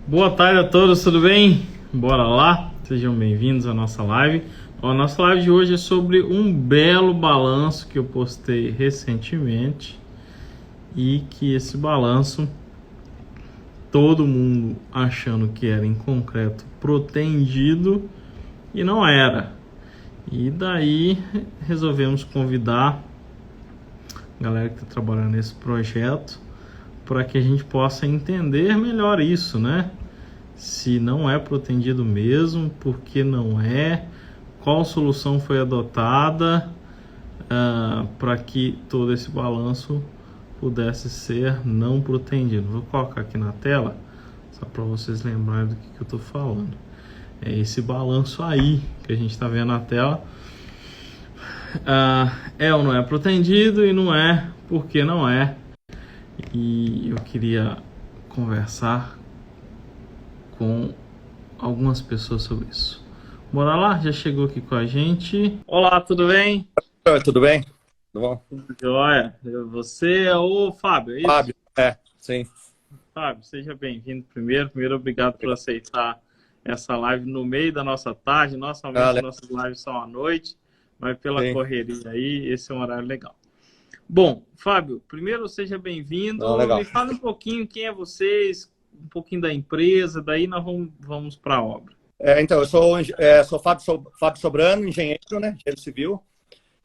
Boa tarde a todos, tudo bem? Bora lá, sejam bem-vindos à nossa live. A nossa live de hoje é sobre um belo balanço que eu postei recentemente e que esse balanço, todo mundo achando que era em concreto protendido e não era. E daí resolvemos convidar a galera que está trabalhando nesse projeto para que a gente possa entender melhor isso, né? Se não é protendido mesmo, por que não é, qual solução foi adotada para que todo esse balanço pudesse ser não protendido. Vou colocar aqui na tela, só para vocês lembrarem do que eu estou falando. É esse balanço aí que a gente está vendo na tela. É ou não é protendido e não é porque não é. E eu queria conversar com algumas pessoas sobre isso. Bora lá? Já chegou aqui com a gente. Olá, tudo bem? Oi, tudo bem? Tudo bom? Tudo jóia. Você é o Fábio, é isso? Fábio, sim. Fábio, seja bem-vindo primeiro. Primeiro, obrigado por aceitar essa live no meio da nossa tarde. Normalmente nossas lives são à noite, mas pela correria aí, esse é um horário legal. Bom, Fábio, primeiro seja bem-vindo. Me fala um pouquinho quem é vocês, um pouquinho da empresa, daí nós vamos para a obra. Então, eu sou Fábio Sobrano, engenheiro, né? Engenheiro civil,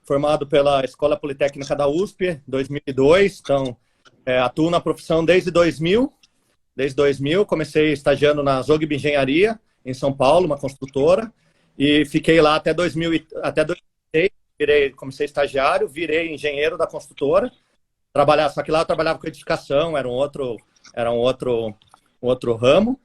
formado pela Escola Politécnica da USP, 2002. Então, atuo na profissão desde 2000. Desde 2000, comecei estagiando na Zogby Engenharia, em São Paulo, uma construtora, e fiquei lá até 2006. Comecei estagiário, virei engenheiro da construtora. Só que lá eu trabalhava com edificação, era um outro ramo.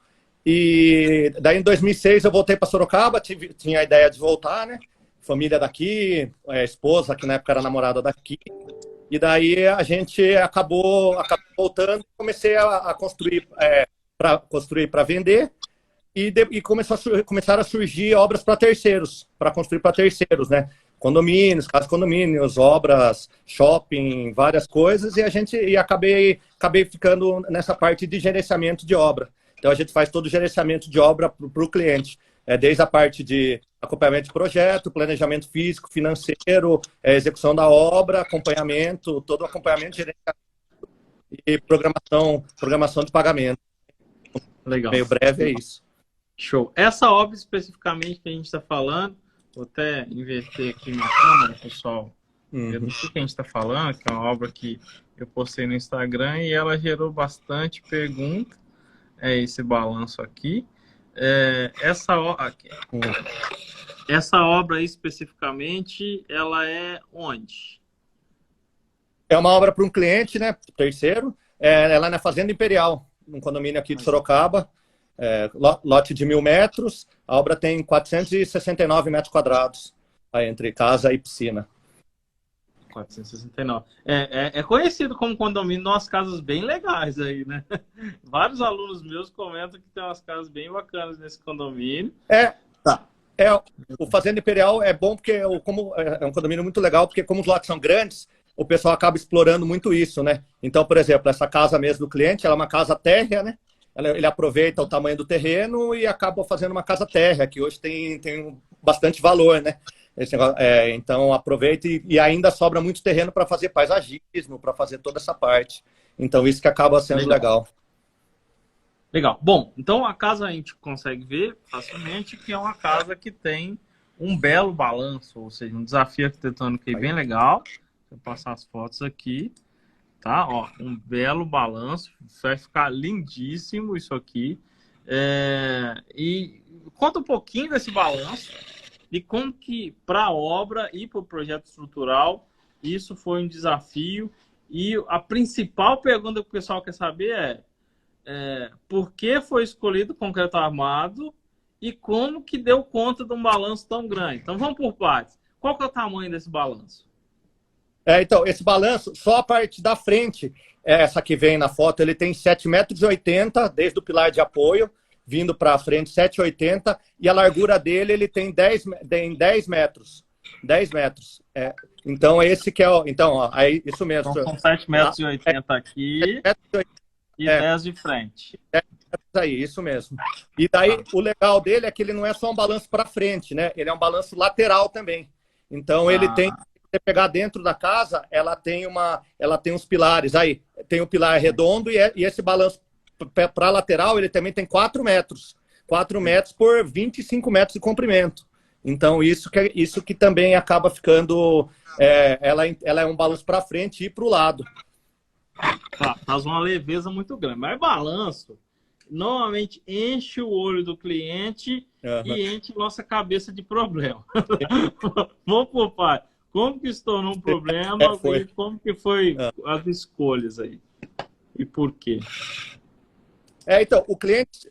E daí em 2006 eu voltei para Sorocaba, tinha a ideia de voltar, né? Família daqui, esposa, que na época era namorada daqui. E daí a gente acabou voltando, comecei a construir para vender. E começaram a surgir obras para terceiros, para construir para terceiros, né? Condomínios, casas condomínios, obras, shopping, várias coisas, e acabei ficando nessa parte de gerenciamento de obra. Então a gente faz todo o gerenciamento de obra para o cliente, desde a parte de acompanhamento de projeto, planejamento físico, financeiro, execução da obra, acompanhamento, todo o acompanhamento, gerenciamento e programação de pagamento. Legal. Meio breve é isso. Show. Essa obra especificamente que a gente está falando, vou até inverter aqui minha câmera, pessoal. Eu não sei o que a gente está falando, que é uma obra que eu postei no Instagram e ela gerou bastante pergunta. É esse balanço aqui. Essa obra aí, especificamente, ela é onde? É uma obra para um cliente, né? Terceiro. Ela é na Fazenda Imperial, num condomínio aqui de Sorocaba. Lote de 1.000 metros, a obra tem 469 metros quadrados, entre casa e piscina. 469. É conhecido como condomínio, umas casas bem legais aí, né? Vários alunos meus comentam que tem umas casas bem bacanas nesse condomínio. O Fazenda Imperial é bom porque é um condomínio muito legal, porque como os lotes são grandes, o pessoal acaba explorando muito isso, né? Então, por exemplo, essa casa mesmo do cliente, ela é uma casa térrea, né? Ele aproveita o tamanho do terreno e acaba fazendo uma casa térrea, que hoje tem bastante valor, né? Então, aproveita e ainda sobra muito terreno para fazer paisagismo, para fazer toda essa parte. Então, isso que acaba sendo legal. Legal. Bom, então a casa a gente consegue ver facilmente que é uma casa que tem um belo balanço, ou seja, um desafio arquitetônico aí bem legal. Vou passar as fotos aqui. Tá, ó, um belo balanço, vai ficar lindíssimo isso aqui. E conta um pouquinho desse balanço e como que para a obra e para o projeto estrutural isso foi um desafio. E a principal pergunta que o pessoal quer saber é por que foi escolhido o concreto armado e como que deu conta de um balanço tão grande. Então vamos por partes. Qual que é o tamanho desse balanço? Então, esse balanço, só a parte da frente, essa que vem na foto, ele tem 7,80 metros, desde o pilar de apoio, vindo para frente, 7,80 e a largura dele, ele tem 10 metros. 10 metros. Então, esse que é o... Então, ó, aí, isso mesmo. Então, são 7,80 metros aqui e 10 de frente. aí, isso mesmo. E daí, o legal dele é que ele não é só um balanço para frente, né? Ele é um balanço lateral também. Então, ele tem, se você pegar dentro da casa, ela tem uns pilares. Aí, tem o pilar redondo e esse balanço para lateral, ele também tem 4 metros. 4 metros por 25 metros de comprimento. Então, isso que também acaba ficando... ela é um balanço para frente e para o lado. Faz uma leveza muito grande. Mas balanço, normalmente enche o olho do cliente e enche nossa cabeça de problema. Vamos por pai. Como que se tornou um problema e como que foi as escolhas aí? E por quê? Então, o cliente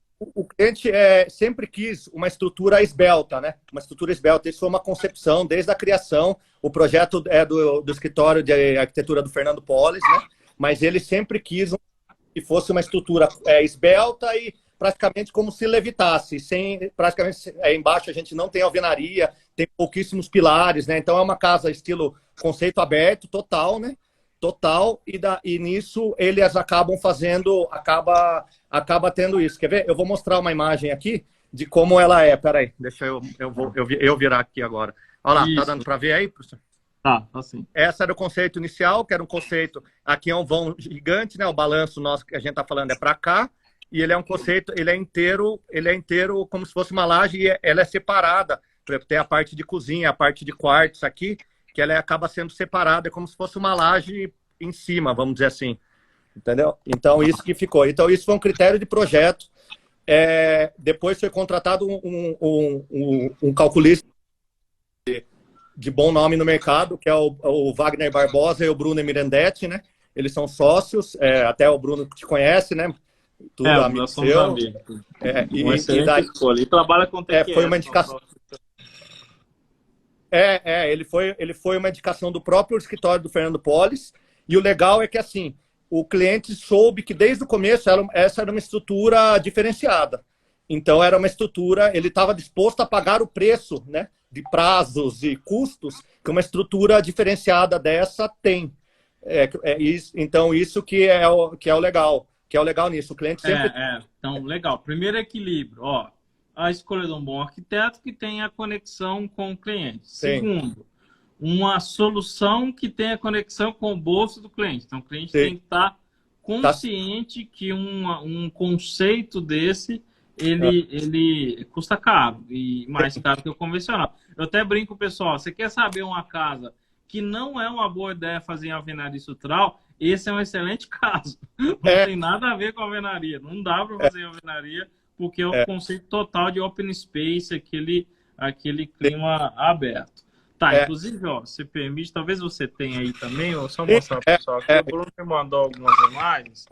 sempre quis uma estrutura esbelta, né? Uma estrutura esbelta. Isso foi uma concepção desde a criação. O projeto é do escritório de arquitetura do Fernando Polis, né? Mas ele sempre quis que fosse uma estrutura esbelta e praticamente como se levitasse. Praticamente embaixo a gente não tem alvenaria, tem pouquíssimos pilares, né? Então é uma casa estilo conceito aberto, total, né? Total, e nisso eles acabam fazendo, acaba tendo isso. Quer ver? Eu vou mostrar uma imagem aqui de como ela é. Peraí, deixa eu virar aqui agora. Olha lá, isso. Tá dando para ver aí, professor? Tá, assim. Essa era o conceito inicial, que era um conceito... Aqui é um vão gigante, né? O balanço nosso que a gente está falando é para cá. E ele é um conceito, ele é inteiro como se fosse uma laje e ela é separada. Por exemplo, tem a parte de cozinha, a parte de quartos aqui, que ela acaba sendo separada, é como se fosse uma laje em cima, vamos dizer assim. Entendeu? Então, isso que ficou. Então, isso foi um critério de projeto. Depois foi contratado um calculista de bom nome no mercado, que é o Wagner Barbosa e o Bruno Mirandetti, né? Eles são sócios, até o Bruno te conhece, né? Tudo amigo seu. E trabalha com TQS. Foi uma indicação. Ele foi uma indicação do próprio escritório do Fernando Polis. E o legal é que, assim, o cliente soube que desde o começo essa era uma estrutura diferenciada. Então, era uma estrutura, ele estava disposto a pagar o preço, né, de prazos e custos que uma estrutura diferenciada dessa tem. Então, isso que é o legal. Que é o legal nisso. O cliente sempre... Então, legal. Primeiro equilíbrio. Ó, a escolha de um bom arquiteto que tenha conexão com o cliente. Sim. Segundo, uma solução que tenha conexão com o bolso do cliente. Então, o cliente tem que estar consciente que um conceito desse ele custa caro, e mais caro que o convencional. Eu até brinco, pessoal, você quer saber uma casa que não é uma boa ideia fazer em alvenaria estrutural, esse é um excelente caso. Não tem nada a ver com alvenaria. Não dá para fazer alvenaria, porque é o conceito total de open space, aquele clima aberto. Tá, inclusive, ó, se permite, talvez você tenha aí também, ou só mostrar para o pessoal aqui, o Bruno me mandou algumas imagens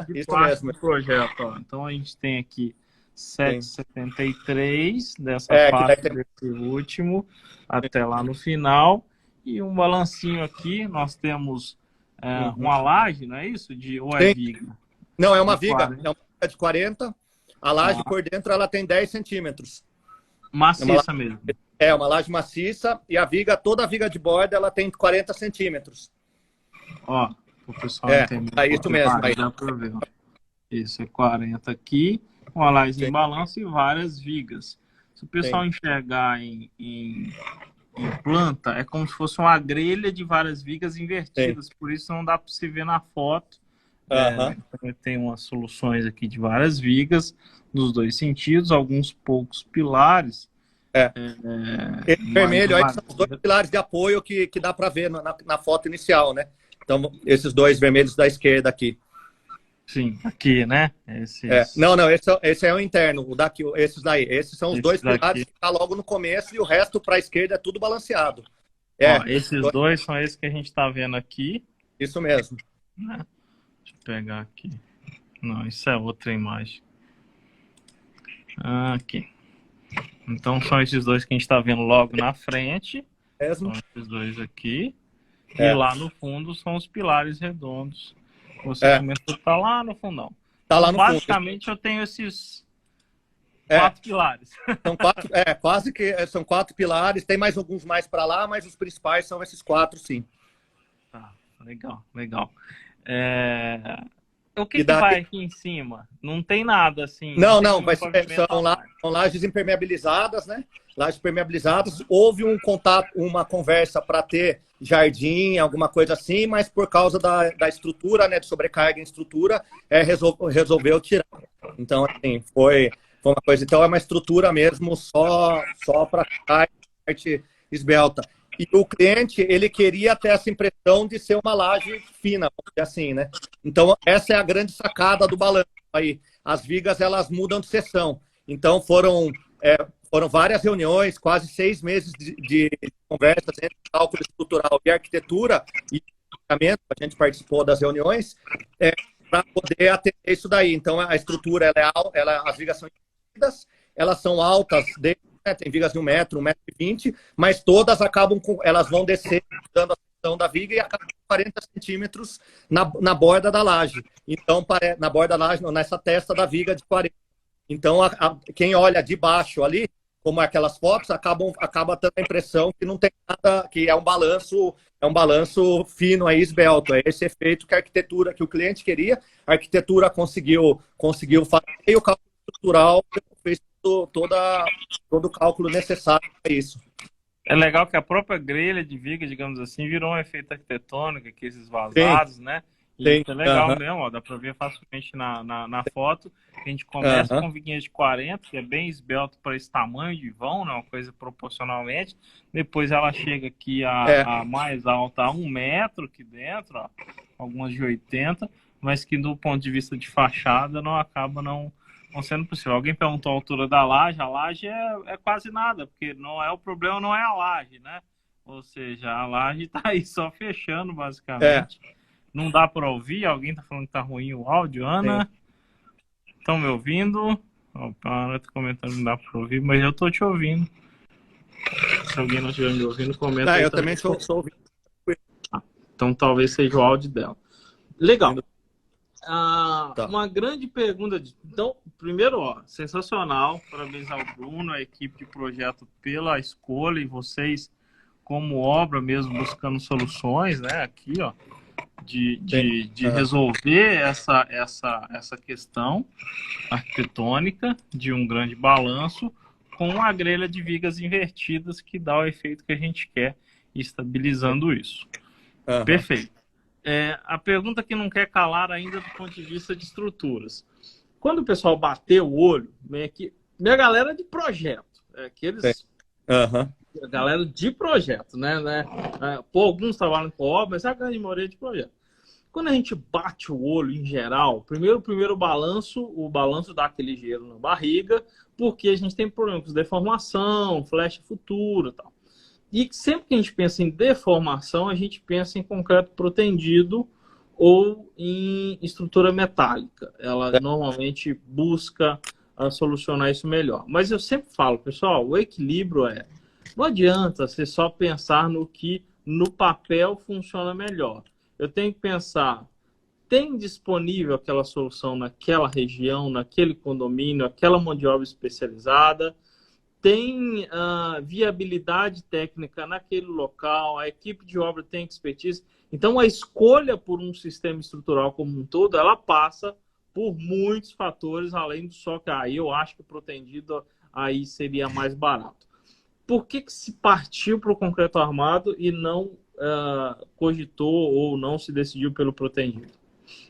de parte do projeto. Ó. Então, a gente tem aqui 773 dessa parte desse último até lá no final, e um balancinho aqui. Nós temos uma laje, não é isso? Ou é viga? Não, é uma viga. É uma viga de 40. A laje por dentro ela tem 10 centímetros. Maciça mesmo. É uma laje maciça, e toda a viga de borda ela tem 40 centímetros. Ó, o pessoal entender. É isso mesmo. Dá para ver. Ó. Isso é 40 aqui. Uma laje em balanço e várias vigas. Se o pessoal enxergar em planta, é como se fosse uma grelha de várias vigas invertidas. Por isso não dá para se ver na foto. Tem umas soluções aqui de várias vigas nos dois sentidos, alguns poucos pilares. Esse vermelho aí são os 2 pilares de apoio que dá para ver na foto inicial, né? Então, esses 2 vermelhos da esquerda aqui. Sim, aqui, né? Não, esse é o interno, o daqui, esses daí. Esses são os 2 pilares que tá logo no começo, e o resto para a esquerda é tudo balanceado. Ó, esses 2 são esses que a gente está vendo aqui. Isso mesmo. Deixa eu pegar aqui. Não, isso é outra imagem. Aqui. Então são esses 2 que a gente está vendo logo na frente. São esses 2 aqui. E lá no fundo são os pilares redondos. Você começou, tá lá no fundão. Tá lá no basicamente fundo. Eu tenho esses 4 pilares. São 4, quase que são 4 pilares. Tem mais alguns mais para lá, mas os principais são esses 4, sim. Tá, legal. O que E que dá vai aqui em cima? Não tem nada assim. Não, Tem não, um vai pavimento são, a mais. são lajes impermeabilizadas, né? Lajes impermeabilizadas. Houve um contato, uma conversa para ter jardim, alguma coisa assim, mas por causa da estrutura, né, de sobrecarga em estrutura, resolveu tirar. Então, assim, foi uma coisa. Então, é uma estrutura mesmo só para parte esbelta. E o cliente, ele queria ter essa impressão de ser uma laje fina, vamos dizer assim, né? Então, essa é a grande sacada do balanço aí. As vigas, elas mudam de seção. Então, foram várias reuniões, quase 6 meses de conversas entre cálculo estrutural e arquitetura e planejamento. A gente participou das reuniões para poder atender isso daí. Então, a estrutura, as vigas são divididas, elas são altas, tem vigas de 1 metro, 1,20 m, mas todas elas vão descer, dando a seção da viga e acabam com 40 centímetros na borda da laje. Então, na borda da laje, nessa testa da viga de 40. Então, quem olha de baixo ali, como aquelas fotos, acaba tendo a impressão que não tem nada, que é um balanço fino aí, esbelto. É esse efeito que o cliente queria, a arquitetura conseguiu fazer, e o cálculo estrutural fez todo o cálculo necessário para isso. É legal que a própria grelha de viga, digamos assim, virou um efeito arquitetônico, que esses vazados, né? E isso é legal mesmo, ó, dá para ver facilmente na foto. A gente começa com viguinhas de 40, que é bem esbelto para esse tamanho de vão, né? Uma coisa proporcionalmente. Depois ela chega aqui a mais alta, a 1 metro aqui dentro, ó, algumas de 80, mas que do ponto de vista de fachada não acaba não sendo possível. Alguém perguntou a altura da laje. A laje é quase nada, porque o problema não é a laje, né? Ou seja, a laje está aí só fechando, basicamente. Não dá para ouvir. Alguém está falando que está ruim o áudio. Ana, estão me ouvindo? A Ana está comentando que não dá para ouvir, mas eu estou te ouvindo. Se alguém não estiver me ouvindo, comenta aí. Eu também estou ouvindo. Então talvez seja o áudio dela. Legal. Uma grande pergunta. Então, primeiro, sensacional. Parabéns ao Bruno, a equipe de projeto pela escolha e vocês como obra mesmo buscando soluções, né? Aqui, ó, de resolver essa questão arquitetônica de um grande balanço com a grelha de vigas invertidas que dá o efeito que a gente quer, estabilizando isso. Perfeito. A pergunta que não quer calar ainda do ponto de vista de estruturas. Quando o pessoal bater o olho, vem aqui, minha galera de projeto, a galera de projeto, né? Alguns trabalham com obra, mas a grande maioria de projeto. Quando a gente bate o olho em geral, primeiro o balanço dá aquele gelo na barriga, porque a gente tem problemas com deformação, flecha futura e tal. E sempre que a gente pensa em deformação, a gente pensa em concreto protendido ou em estrutura metálica. Ela normalmente busca solucionar isso melhor. Mas eu sempre falo, pessoal, o equilíbrio não adianta você só pensar no que no papel funciona melhor. Eu tenho que pensar, tem disponível aquela solução naquela região, naquele condomínio, aquela mão de obra especializada? Tem viabilidade técnica naquele local, a equipe de obra tem expertise. Então, a escolha por um sistema estrutural como um todo, ela passa por muitos fatores, além do só que aí eu acho que o protendido aí seria mais barato. Por que se partiu para o concreto armado e não cogitou ou não se decidiu pelo protendido?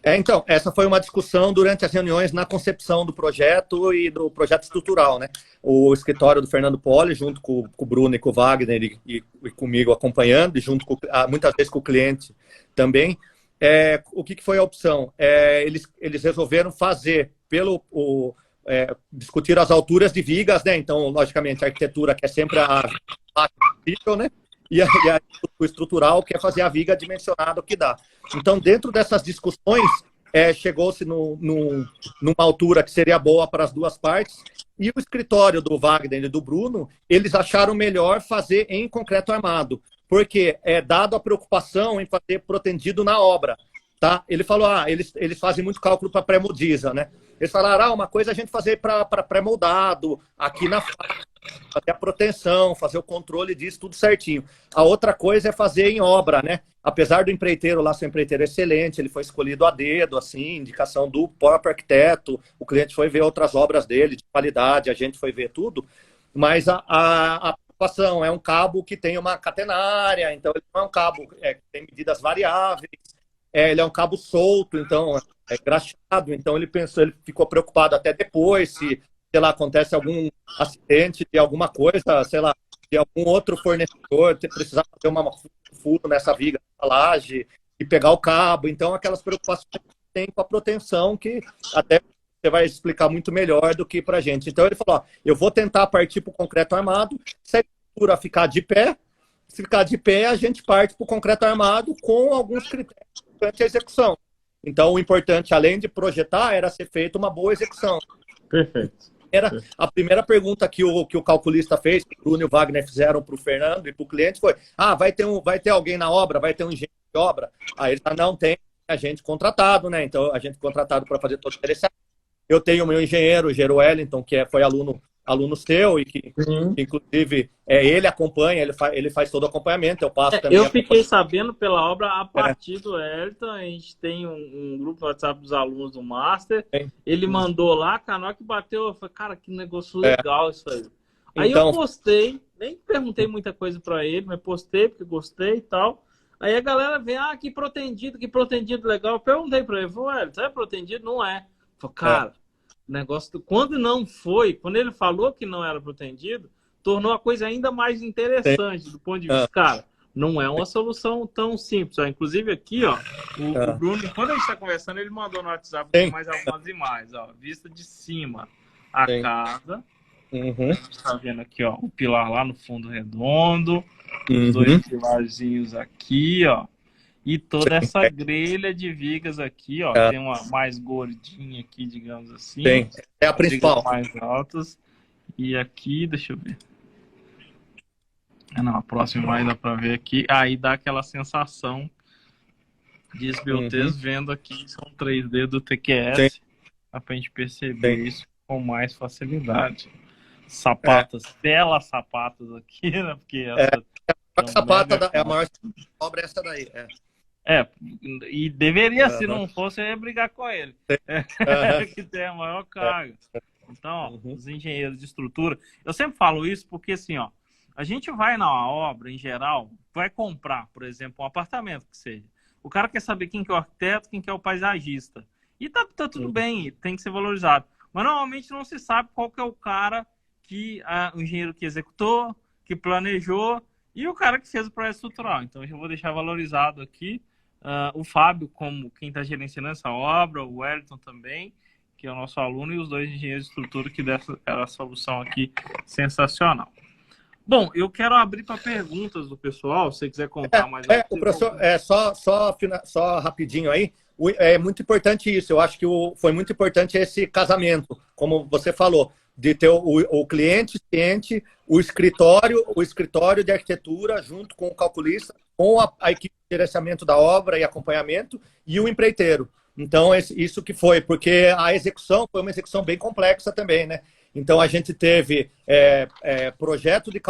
Então, essa foi uma discussão durante as reuniões na concepção do projeto e do projeto estrutural, né? O escritório do Fernando Poli, junto com o Bruno e com o Wagner e comigo acompanhando, e junto muitas vezes com o cliente também. O que foi a opção? Eles resolveram fazer discutir as alturas de vigas, né? Então, logicamente, a arquitetura quer sempre a possível, né? E o estrutural quer fazer a viga dimensionada o que dá. Então, dentro dessas discussões, chegou-se numa altura que seria boa para as duas partes, e o escritório do Wagner e do Bruno, eles acharam melhor fazer em concreto armado, porque dado a preocupação em fazer protendido na obra. Tá? Ele falou, eles fazem muito cálculo para pré-moldiza, né? Eles falaram, uma coisa é a gente fazer para pré-moldado, aqui na fábrica, fazer a proteção, fazer o controle disso, tudo certinho. A outra coisa é fazer em obra, né? Apesar do empreiteiro lá ser um empreiteiro excelente, ele foi escolhido a dedo, assim, indicação do próprio arquiteto, o cliente foi ver outras obras dele, de qualidade, a gente foi ver tudo, mas a preocupação é um cabo que tem uma catenária, então ele não é um cabo que tem medidas variáveis, ele é um cabo solto, então é graxado, então ele pensou, ele ficou preocupado até depois, se, sei lá, acontece algum acidente de alguma coisa, sei lá, de algum outro fornecedor precisar fazer um furo nessa viga, nessa laje, e pegar o cabo. Então, aquelas preocupações que tem com a proteção, que até você vai explicar muito melhor do que pra gente. Então, ele falou, ó, eu vou tentar partir para o concreto armado, se a estrutura ficar de pé, se ficar de pé, a gente parte para o concreto armado com alguns critérios durante a execução. Então, o importante, além de projetar, era ser feita uma boa execução. Perfeito. Era a primeira pergunta que o calculista fez, que o Bruno e o Wagner fizeram para o Fernando e para o cliente foi: vai ter alguém na obra, vai ter um engenheiro de obra? Aí ele não tem agente contratado, né? Então, a gente contratado para fazer todo o gerenciamento. Eu tenho o meu engenheiro, o Gero Wellington, que foi aluno seu e que inclusive, ele acompanha, ele faz todo o acompanhamento, eu passo também. Eu fiquei sabendo pela obra a partir do Elton, a gente tem um grupo no WhatsApp dos alunos do Master, ele mandou lá, canal que bateu, eu falei, cara, que negócio legal isso aí. Aí então, eu postei, nem perguntei muita coisa para ele, mas postei porque gostei e tal. Aí a galera vem, que protendido legal. Eu perguntei para ele, Elton, é protendido? Não é. Eu falei, cara, negócio quando ele falou que não era protendido, tornou a coisa ainda mais interessante do ponto de vista, cara, não é uma solução tão simples. Inclusive aqui, ó, o Bruno, quando a gente está conversando, ele mandou no WhatsApp mais algumas imagens, ó, vista de cima, a casa, a gente está vendo aqui, ó, o pilar lá no fundo redondo, os dois pilarzinhos aqui, ó, e toda essa grelha de vigas aqui, ó, tem uma mais gordinha aqui, digamos assim. É a principal. Mais altas. E aqui, deixa eu ver. Não, a próxima mais dá para ver aqui. Aí dá aquela sensação de esbeltez vendo aqui, são 3D do TQS. Dá pra gente perceber isso com mais facilidade. Sapatas, belas sapatas aqui, né? Porque essa a sapata é a maior obra, essa daí. E deveria, se não fosse, eu ia brigar com ele. Que tem a maior carga. Então, ó, os engenheiros de estrutura, eu sempre falo isso porque, assim, ó, a gente vai na obra, em geral, vai comprar, por exemplo, um apartamento que seja. O cara quer saber quem que é o arquiteto, quem que é o paisagista. E tá tudo bem, tem que ser valorizado. Mas, normalmente, não se sabe qual que é o cara o engenheiro que executou, que planejou, e o cara que fez o projeto estrutural. Então, eu vou deixar valorizado aqui. O Fábio, como quem está gerenciando essa obra, o Wellington também, que é o nosso aluno, e os dois engenheiros de estrutura que deram a solução aqui sensacional. Bom, eu quero abrir para perguntas do pessoal, se você quiser contar mais. O professor, só rapidinho aí, é muito importante isso, eu acho que foi muito importante esse casamento, como você falou, de ter o cliente ciente, o escritório de arquitetura junto com o calculista, com a equipe de gerenciamento da obra e acompanhamento, e o empreiteiro. Então, isso que foi, porque a execução foi uma execução bem complexa também, né? Então, a gente teve projeto de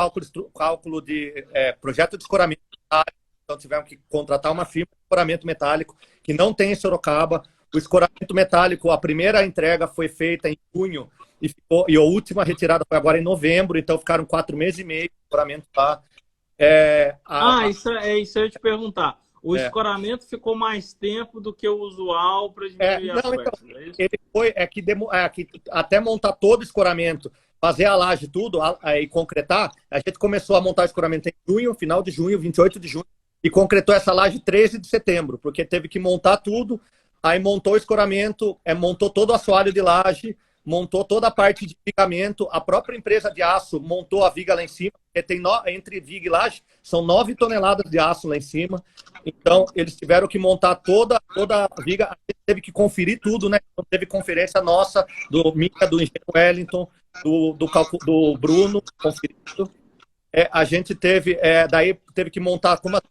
projeto de escoramento metálico, então tivemos que contratar uma firma de escoramento metálico que não tem em Sorocaba. O escoramento metálico, a primeira entrega foi feita em junho, e a última retirada foi agora em novembro, então ficaram 4 meses e meio de escoramento lá. Isso eu ia te perguntar. O escoramento ficou mais tempo do que o usual para diminuir as peças, é isso? Ele foi, até montar todo o escoramento, fazer a laje tudo e concretar, a gente começou a montar o escoramento em junho, final de junho, 28 de junho, e concretou essa laje 13 de setembro, porque teve que montar tudo, aí montou o escoramento, montou todo o assoalho de laje, montou toda a parte de vigamento, a própria empresa de aço montou a viga lá em cima, porque tem entre viga e laje, são 9 toneladas de aço lá em cima, então eles tiveram que montar toda a viga, a gente teve que conferir tudo, né? Então, teve conferência nossa, do engenheiro Wellington, do Bruno, conferido. A gente daí teve que montar, como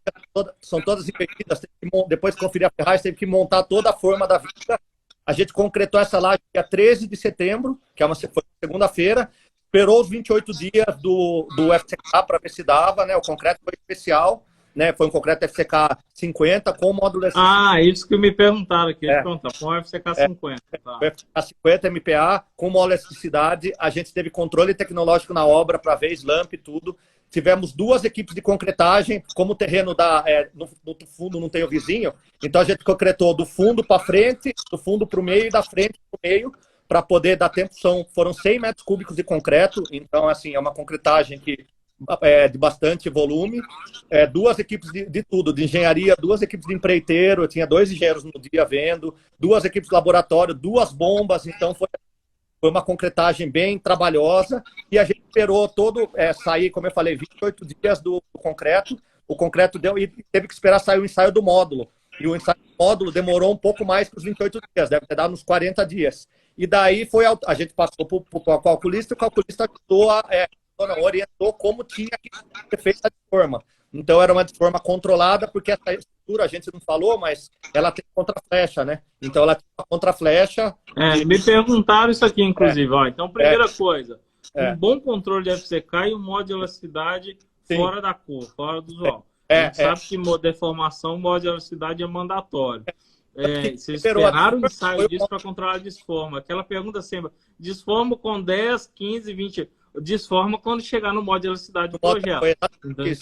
são todas invertidas, depois de conferir a ferragem, teve que montar toda a forma da viga. A gente concretou essa laje dia 13 de setembro, que foi segunda-feira. esperou os 28 dias do FCK para ver se dava, né? O concreto foi especial, né? Foi um concreto FCK 50 com módulo SC. Isso que me perguntaram aqui. Com o FCK 50. Tá. O FCK 50 MPA com módulo elasticidade. A gente teve controle tecnológico na obra para ver slamp e tudo. Tivemos 2 equipes de concretagem, como o terreno no fundo não tem o vizinho, então a gente concretou do fundo para frente, do fundo para o meio e da frente para o meio, para poder dar tempo. Foram 100 metros cúbicos de concreto, então assim, é uma concretagem que de bastante volume. 2 equipes de tudo, de engenharia, 2 equipes de empreiteiro, eu tinha 2 engenheiros no dia vendo, 2 equipes de laboratório, 2 bombas, então foi uma concretagem bem trabalhosa, e a gente esperou sair, como eu falei, 28 dias do concreto. O concreto deu, e teve que esperar sair o ensaio do módulo. E o ensaio do módulo demorou um pouco mais que os 28 dias, deve ter dado uns 40 dias. E daí a gente passou para o calculista, e o calculista orientou como tinha que ser feita a deforma. Então era uma deforma controlada, porque essa estrutura, a gente não falou, mas ela tem contraflecha, né? Então ela tem uma contraflecha. Me perguntaram isso aqui, inclusive. Então, primeira coisa, um bom controle de FCK e um modo de elasticidade fora da cor, fora do usual. A gente sabe que deformação, modo de elasticidade é mandatório. Vocês esperaram o ensaio disso para controlar a desforma. Aquela pergunta sempre, desforma com 10, 15, 20... Desforma quando chegar no modo de elasticidade do projeto. Então, eles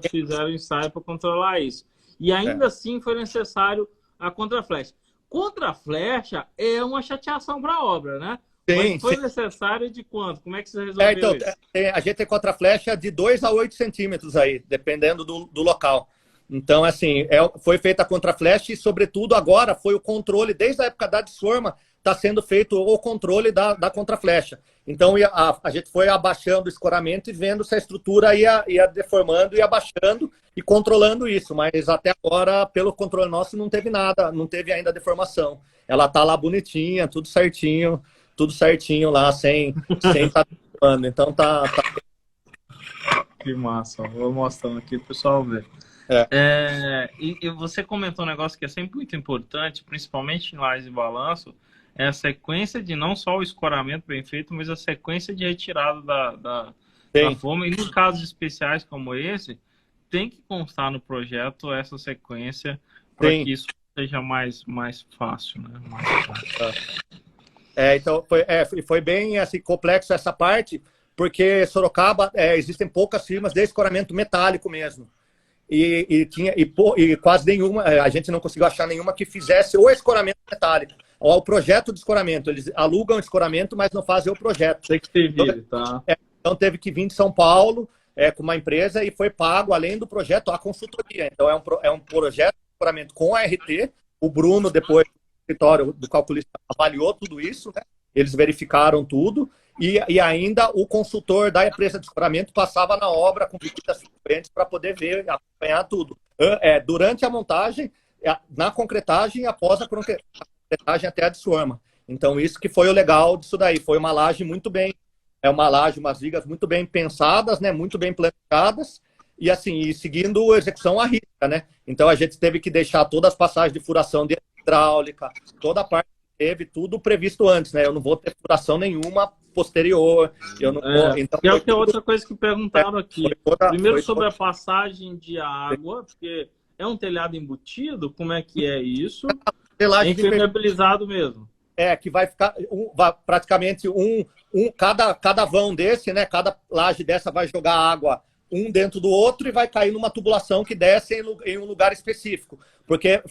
fizeram ensaio para controlar isso. E ainda assim foi necessário a contraflecha. Contraflecha é uma chateação para a obra, né? Sim, mas foi necessário de quanto? Como é que você resolveu isso? A gente tem contraflecha de 2 a 8 centímetros aí, dependendo do local. Então, assim, foi feita a contraflecha e, sobretudo, agora foi o controle, desde a época da desforma, está sendo feito o controle da contraflecha. Então, a gente foi abaixando o escoramento e vendo se a estrutura ia deformando e abaixando e controlando isso. Mas até agora, pelo controle nosso, não teve nada, não teve ainda deformação. Ela está lá bonitinha, tudo certinho lá, sem estar deformando. Então, tá... Que massa. Vou mostrando aqui para o pessoal ver. E você comentou um negócio que é sempre muito importante, principalmente em lajes e balanço, é a sequência de não só o escoramento bem feito, mas a sequência de retirada da forma. E nos casos especiais como esse, tem que constar no projeto essa sequência para que isso seja mais fácil, né? Mais fácil. Então, foi bem assim, complexo essa parte, porque Sorocaba existem poucas firmas de escoramento metálico mesmo. E quase nenhuma, a gente não conseguiu achar nenhuma que fizesse o escoramento metálico, ou o projeto de escoramento. Eles alugam o escoramento, mas não fazem o projeto. Tem que ter vir, tá? Então teve que vir de São Paulo com uma empresa e foi pago, além do projeto, a consultoria. Então é um projeto de escoramento com a RT. O Bruno, depois do escritório do calculista, avaliou tudo isso, né? Eles verificaram tudo. E ainda o consultor da empresa de escoramento passava na obra com visitas frequentes para poder ver, acompanhar tudo. Durante a montagem, na concretagem e após a concretagem até a desforma. Então, isso que foi o legal disso daí. Foi uma laje muito bem, umas vigas muito bem pensadas, né? Muito bem planejadas e assim, seguindo a execução à risca, né? Então, a gente teve que deixar todas as passagens de furação de hidráulica, toda a parte teve tudo previsto antes, né? Eu não vou ter furação nenhuma posterior. Eu não vou, então, que é outra coisa que perguntaram aqui. Primeiro sobre a passagem de água, porque é um telhado embutido, como é que é isso? É impermeabilizado mesmo. Que vai ficar praticamente cada vão desse, né? Cada laje dessa vai jogar água um dentro do outro e vai cair numa tubulação que desce em um lugar específico. Porque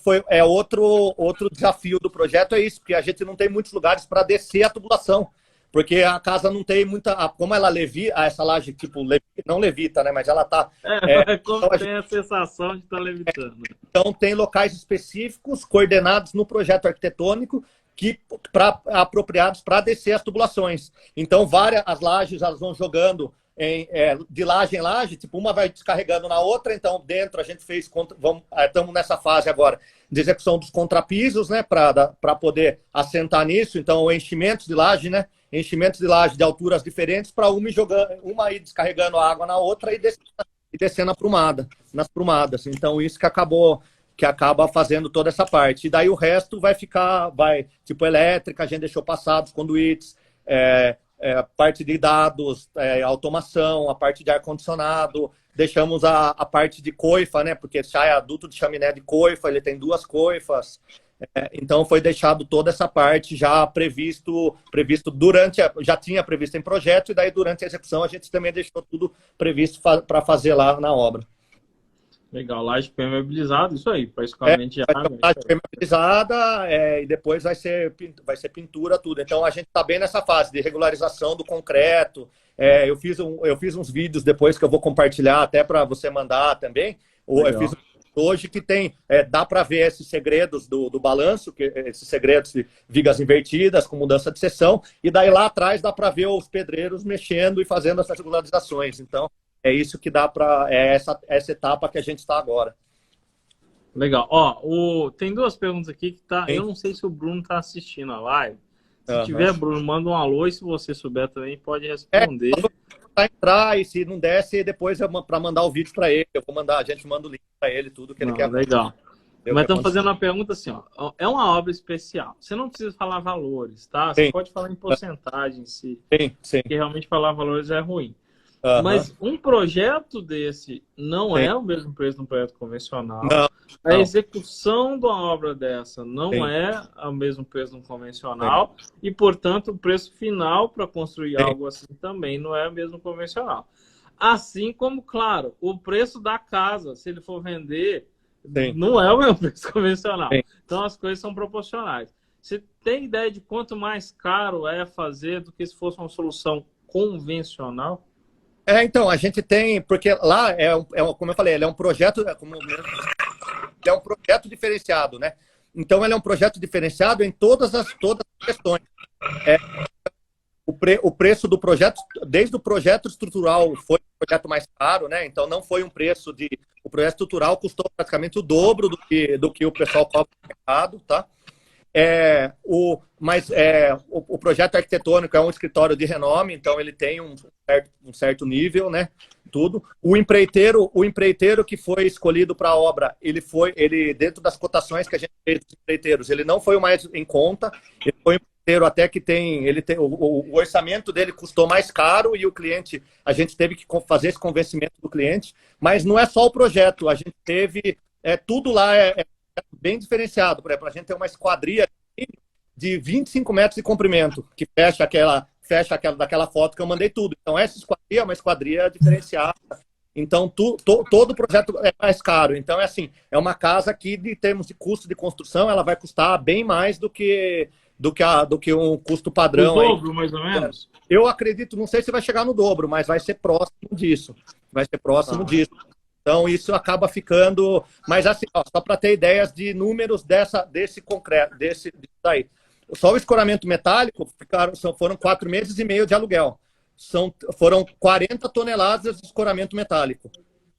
outro desafio do projeto é isso, porque a gente não tem muitos lugares para descer a tubulação. Porque a casa não tem muita... Como ela levita, essa laje tipo, não levita, né? Mas ela tá... Como então tem a sensação de estar levitando. Então tem locais específicos, coordenados no projeto arquitetônico, apropriados para descer as tubulações. Então as lajes elas vão jogando de laje em laje, tipo, uma vai descarregando na outra. Então dentro a gente fez, estamos nessa fase agora de execução dos contrapisos, né, para poder assentar nisso. Então enchimentos de laje, né, enchimentos de laje de alturas diferentes para uma ir descarregando a água na outra e descendo nas prumadas. Então isso que acaba fazendo toda essa parte. E daí o resto vai tipo elétrica, a gente deixou passados, conduítes, parte de dados, automação, a parte de ar-condicionado, deixamos a parte de coifa, né? Porque sai adulto de chaminé de coifa, ele tem 2 coifas. Então foi deixado toda essa parte já previsto durante, já tinha previsto em projeto, e daí durante a execução a gente também deixou tudo previsto para fazer lá na obra. Legal, laje permeabilizada, isso aí, para escoamento de água. Laje permeabilizada, e depois vai ser pintura, tudo. Então a gente está bem nessa fase de regularização do concreto. Eu fiz uns vídeos depois que eu vou compartilhar até para você mandar também. Eu fiz hoje que tem, dá para ver esses segredos do balanço, esses segredos de vigas invertidas com mudança de seção, e daí lá atrás dá para ver os pedreiros mexendo e fazendo essas regularizações. Então, é isso que dá para, essa etapa que a gente está agora. Legal. Ó, tem 2 perguntas aqui que tá. Sim. Eu não sei se o Bruno está assistindo a live. Se tiver, Bruno, manda um alô, e se você souber também, pode responder. Entrar, e se não desce, depois para mandar o vídeo para ele. A gente manda o link para ele, tudo que ele quer. Legal. Mas estamos fazendo uma pergunta assim, ó. É uma obra especial. Você não precisa falar valores, tá? Você pode falar em porcentagem em si. Sim. Porque realmente falar valores é ruim. Mas um projeto desse não é o mesmo preço de um projeto convencional. Não. A execução de uma obra dessa não é o mesmo preço de um convencional. E, portanto, o preço final para construir algo assim também não é o mesmo convencional. Assim como, claro, o preço da casa, se ele for vender, não é o mesmo preço convencional. Então, as coisas são proporcionais. Você tem ideia de quanto mais caro é fazer do que se fosse uma solução convencional? Então, a gente tem, porque lá, como eu falei, ele é um projeto, é um projeto diferenciado, né? Então, ele é um projeto diferenciado em todas as questões. O preço do projeto, desde o projeto estrutural, foi o projeto mais caro, né? Então, não foi um preço de... O projeto estrutural custou praticamente o dobro do que o pessoal cobra no mercado, tá? Mas o projeto arquitetônico é um escritório de renome, então ele tem um certo nível, né? Tudo. O empreiteiro que foi escolhido para a obra, ele dentro das cotações que a gente fez dos empreiteiros, ele não foi o mais em conta. Ele foi um empreiteiro até que o orçamento dele custou mais caro, e o cliente, a gente teve que fazer esse convencimento do cliente. Mas não é só o projeto, a gente teve tudo lá bem diferenciado. Por exemplo, a gente tem uma esquadria de 25 metros de comprimento, que fecha daquela foto que eu mandei tudo. Então, essa esquadria é uma esquadria diferenciada. Então, todo o projeto é mais caro. Então, é uma casa que, em termos de custo de construção, ela vai custar bem mais do que um custo padrão. O dobro, mais ou menos? Eu acredito, não sei se vai chegar no dobro, mas vai ser próximo disso. Disso. Então, isso acaba ficando... Mas, assim, só para ter ideias de números desse concreto, daí. Só o escoramento metálico foram 4 meses e meio de aluguel. Foram 40 toneladas de escoramento metálico.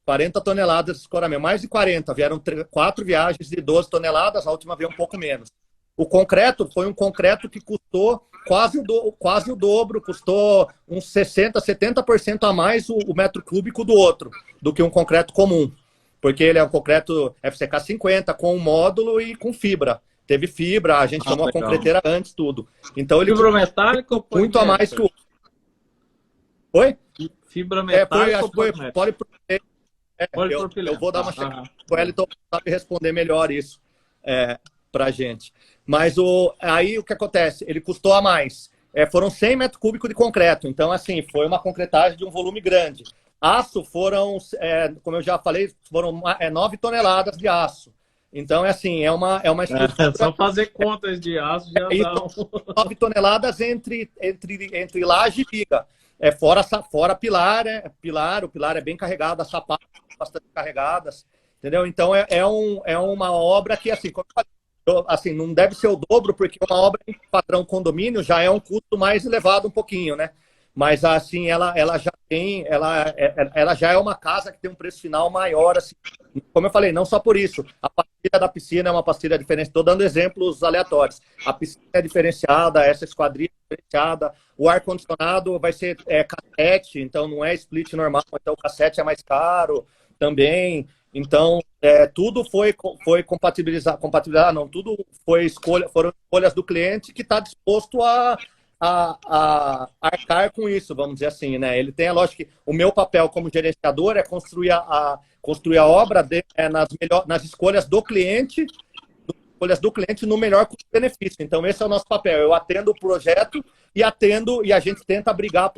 40 toneladas de escoramento. Mais de 40. Vieram 4 viagens de 12 toneladas, a última veio um pouco menos. O concreto foi um concreto que custou quase o dobro, custou uns 60%, 70% a mais o metro cúbico do outro, do que um concreto comum. Porque ele é um concreto FCK 50, com módulo e com fibra. Teve fibra, a gente chamou a concreteira antes, tudo. Então ele fibra metálica ou muito a mais que o... Oi? Fibra metálica ou polipropileno? Eu vou dar uma checada. O Wellington sabe responder melhor isso pra gente. Mas aí o que acontece? Ele custou a mais. Foram 100 metros cúbicos de concreto. Então, assim, foi uma concretagem de um volume grande. Aço foram, como eu já falei, foram 9 toneladas de aço. Então, é uma estrutura... só fazer contas de aço já dá. 9 toneladas entre laje e viga. Fora pilar, o pilar é bem carregado, as sapatas bastante carregadas, entendeu? Então, é uma obra que, assim, como eu falei, não deve ser o dobro, porque uma obra em padrão condomínio já é um custo mais elevado um pouquinho, né? Mas, assim, ela já é uma casa que tem um preço final maior, assim. Como eu falei, não só por isso. A pastilha da piscina é uma pastilha diferente. Estou dando exemplos aleatórios. A piscina é diferenciada, essa esquadrilha é diferenciada. O ar-condicionado vai ser cassete, então não é split normal. Então o cassete é mais caro também. Então, tudo foi compatibilizado. Não, tudo foram escolhas do cliente que está disposto a a arcar com isso, vamos dizer assim, né? Ele tem a lógica que o meu papel como gerenciador é construir a obra nas escolhas do cliente no melhor custo-benefício. Então, esse é o nosso papel. Eu atendo o projeto e a gente tenta brigar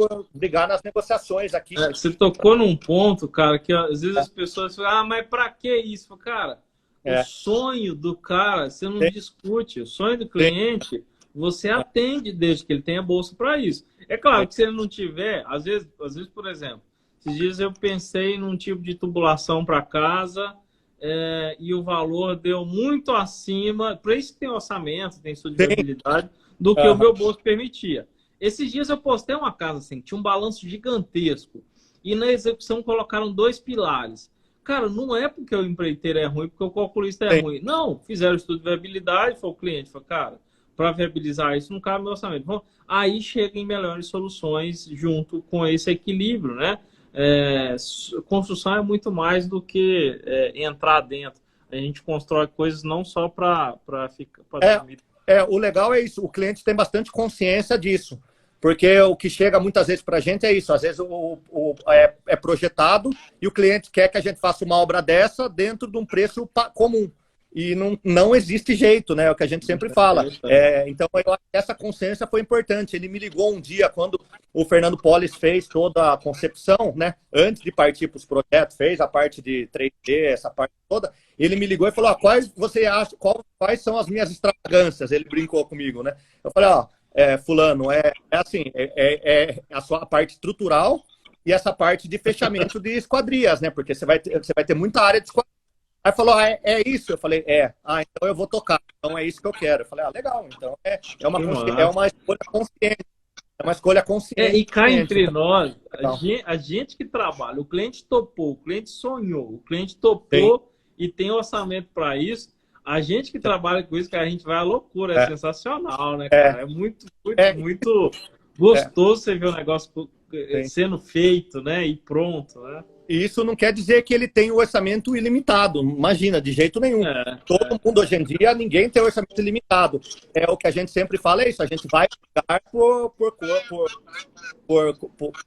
nas negociações aqui. Você tocou num ponto, cara, que às vezes as pessoas falam, mas para que isso? Cara, o sonho do cara, você não discute. O sonho do cliente, você atende desde que ele tenha bolsa para isso. É claro que se ele não tiver, às vezes, por exemplo, esses dias eu pensei num tipo de tubulação para casa, e o valor deu muito acima, por isso que tem orçamento, tem estudo de viabilidade, do que o meu bolso permitia. Esses dias eu postei uma casa assim, tinha um balanço gigantesco, e na execução colocaram 2 pilares. Cara, não é porque o empreiteiro é ruim, porque o calculista é ruim. Não, fizeram estudo de viabilidade, foi o cliente, falou, cara, para viabilizar isso não cabe no orçamento. Bom, aí chega em melhores soluções junto com esse equilíbrio, né? Construção é muito mais do que entrar dentro. A gente constrói coisas não só para ficar. O legal é isso. O cliente tem bastante consciência disso, porque o que chega muitas vezes para a gente é isso. Às vezes é projetado e o cliente quer que a gente faça uma obra dessa dentro de um preço comum. E não existe jeito, né? É o que a gente sempre fala. Então, eu acho que essa consciência foi importante. Ele me ligou um dia, quando o Fernando Polis fez toda a concepção, né? Antes de partir para os projetos, fez a parte de 3D, essa parte toda. Ele me ligou e falou, quais quais são as minhas extravagâncias? Ele brincou comigo, né? Eu falei, fulano, assim, a sua parte estrutural e essa parte de fechamento de esquadrias, né? Porque você vai ter muita área de esquadria. Aí falou, é isso? Eu falei, então eu vou tocar. Então é isso que eu quero. Eu falei, legal. Então é uma escolha consciente. É uma escolha consciente. E cá entre nós, a gente que trabalha, o cliente topou, o cliente sonhou, o cliente topou e tem orçamento para isso. A gente que trabalha com isso, que a gente vai à loucura. É sensacional, né, cara? É muito gostoso você ver o negócio sendo feito, né? E pronto, né? E isso não quer dizer que ele tem o orçamento ilimitado. Imagina, de jeito nenhum. Todo mundo hoje em dia, ninguém tem orçamento ilimitado. É o que a gente sempre fala, é isso. A gente vai brigar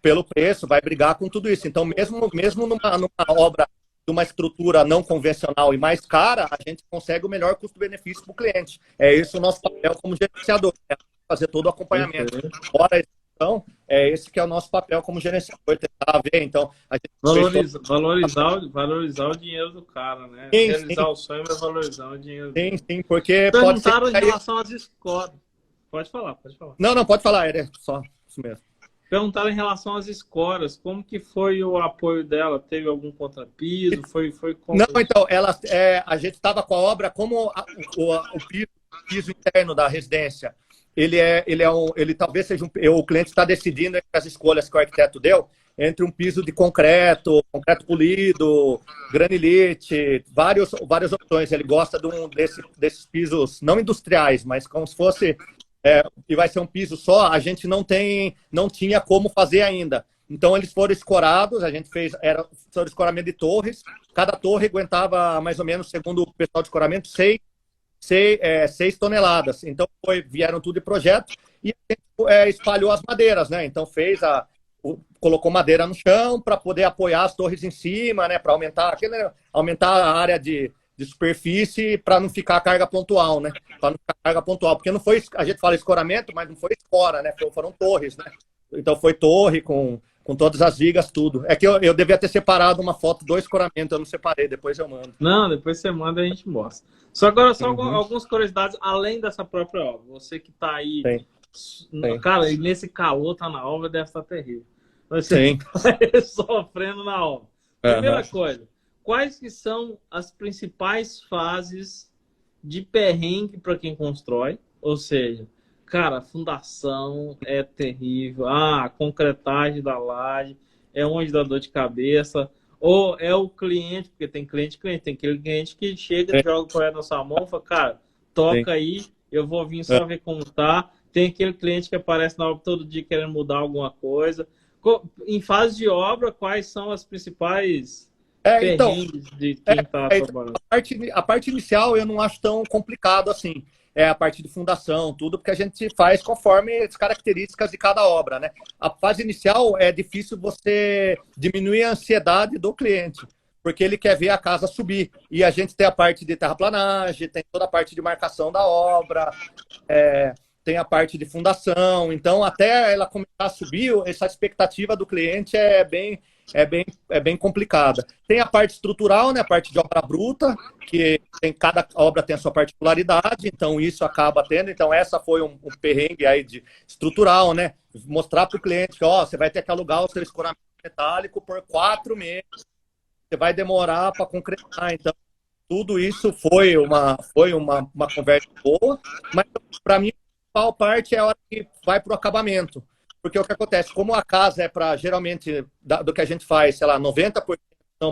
pelo preço, vai brigar com tudo isso. Então, mesmo numa obra de uma estrutura não convencional e mais cara, a gente consegue o melhor custo-benefício para o cliente. É esse o nosso papel como gerenciador, fazer todo o acompanhamento. Fora isso. Então, esse que é o nosso papel como gerenciador, tentar ver, então... A gente valorizar o dinheiro do cara, né? Realizar o sonho, mas valorizar o dinheiro dele. Sim, porque perguntaram em relação às escolas. Pode falar. Não, pode falar, só isso mesmo. Perguntaram em relação às escolas, como que foi o apoio dela? Teve algum contrapiso? Não, então, a gente estava com a obra como o piso interno da residência. Ele talvez seja o cliente está decidindo entre as escolhas que o arquiteto deu, entre um piso de concreto polido, granilite, várias opções. Ele gosta desses pisos não industriais, mas como se fosse que vai ser um piso só. A gente não tinha como fazer ainda. Então eles foram escorados, a gente fez escoramento de torres. Cada torre aguentava mais ou menos, segundo o pessoal de escoramento, 6 toneladas. Então vieram tudo de projeto e a gente espalhou as madeiras, né? Então colocou madeira no chão para poder apoiar as torres em cima, né? Para aumentar a área de superfície, para não ficar carga pontual, né? Para não ficar carga pontual, porque não foi, a gente fala escoramento, mas não foi escora, né? Foram torres, né? Então foi torre com todas as vigas, tudo. É que eu devia ter separado uma foto do escoramento, eu não separei, depois eu mando. Não, depois você manda e a gente mostra. Algumas curiosidades, além dessa própria obra. Você que tá aí, cara, e nesse calor, tá na obra, deve estar terrível. Você tá sofrendo na obra. Primeira coisa, quais que são as principais fases de perrengue para quem constrói? Ou seja, cara, a fundação é terrível. A concretagem da laje é onde dá dor de cabeça. Ou é o cliente, porque tem cliente. Tem aquele cliente que chega e joga o projeto na sua mão e fala, cara, toca aí, eu vou vir só ver como tá. Tem aquele cliente que aparece na obra todo dia querendo mudar alguma coisa. Em fase de obra, quais são as principais perrengues de quem está trabalhando? A parte inicial eu não acho tão complicado assim. a parte de fundação, tudo, porque a gente faz conforme as características de cada obra, né? A fase inicial é difícil você diminuir a ansiedade do cliente, porque ele quer ver a casa subir. E a gente tem a parte de terraplanagem, tem toda a parte de marcação da obra, tem a parte de fundação. Então, até ela começar a subir, essa expectativa do cliente é bem complicada. Tem a parte estrutural, né, a parte de obra bruta, que cada obra tem a sua particularidade, então isso acaba tendo. Então, essa foi um perrengue aí de estrutural, né? Mostrar para o cliente que, ó, você vai ter que alugar o seu escoramento metálico por 4 meses. Você vai demorar para concretizar. Então, tudo isso foi uma conversa boa, mas para mim, a principal parte é a hora que vai para o acabamento. Porque o que acontece, como a casa é para, geralmente, do que a gente faz, sei lá, 90%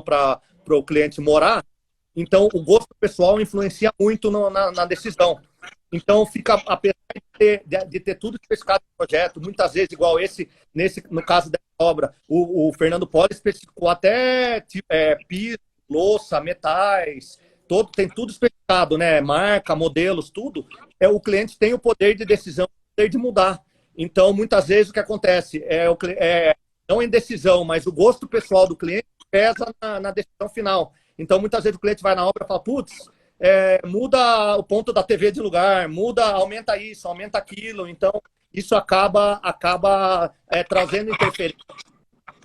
para o cliente morar, então o gosto pessoal influencia muito na decisão. Então, apesar de ter tudo especificado no projeto, muitas vezes, igual no caso dessa obra, o Fernando Poli especificou até piso, louça, metais, tem tudo especificado, né? Marca, modelos, tudo. O cliente tem o poder de decisão, o poder de mudar. Então, muitas vezes, o que acontece não indecisão, mas o gosto pessoal do cliente pesa na decisão final. Então, muitas vezes o cliente vai na obra e fala, putz, muda o ponto da TV de lugar, aumenta isso, aumenta aquilo. Então, isso acaba trazendo interferência.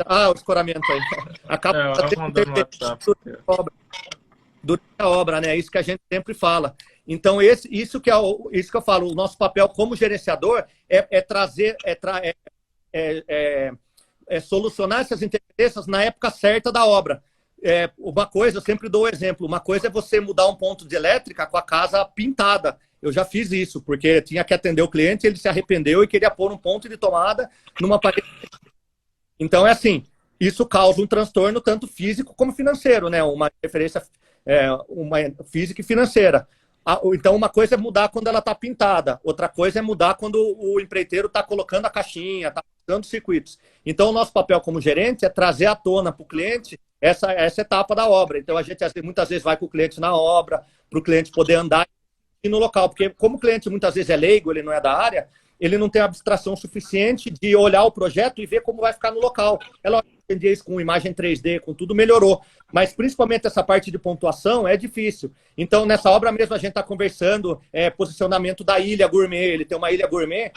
Ah, o escoramento aí. Acaba trazendo interferência durante a obra, né? É isso que a gente sempre fala. Então, isso que eu falo, o nosso papel como gerenciador solucionar essas interferências na época certa da obra. Uma coisa, eu sempre dou o exemplo, uma coisa é você mudar um ponto de elétrica com a casa pintada. Eu já fiz isso, porque tinha que atender o cliente, ele se arrependeu e queria pôr um ponto de tomada numa parede. Então, é assim, isso causa um transtorno tanto físico como financeiro, né? Uma interferência uma física e financeira. Então, uma coisa é mudar quando ela está pintada, outra coisa é mudar quando o empreiteiro está colocando a caixinha, está colocando circuitos. Então, o nosso papel como gerente é trazer à tona para o cliente essa etapa da obra. Então, a gente muitas vezes vai com o cliente na obra, para o cliente poder andar no local, porque como o cliente muitas vezes é leigo, ele não é da área, ele não tem abstração suficiente de olhar o projeto e ver como vai ficar no local. Ela entendia isso com imagem 3D, com tudo, melhorou. Mas principalmente essa parte de pontuação é difícil. Então, nessa obra mesmo, a gente está conversando posicionamento da ilha gourmet. Ele tem uma ilha gourmet,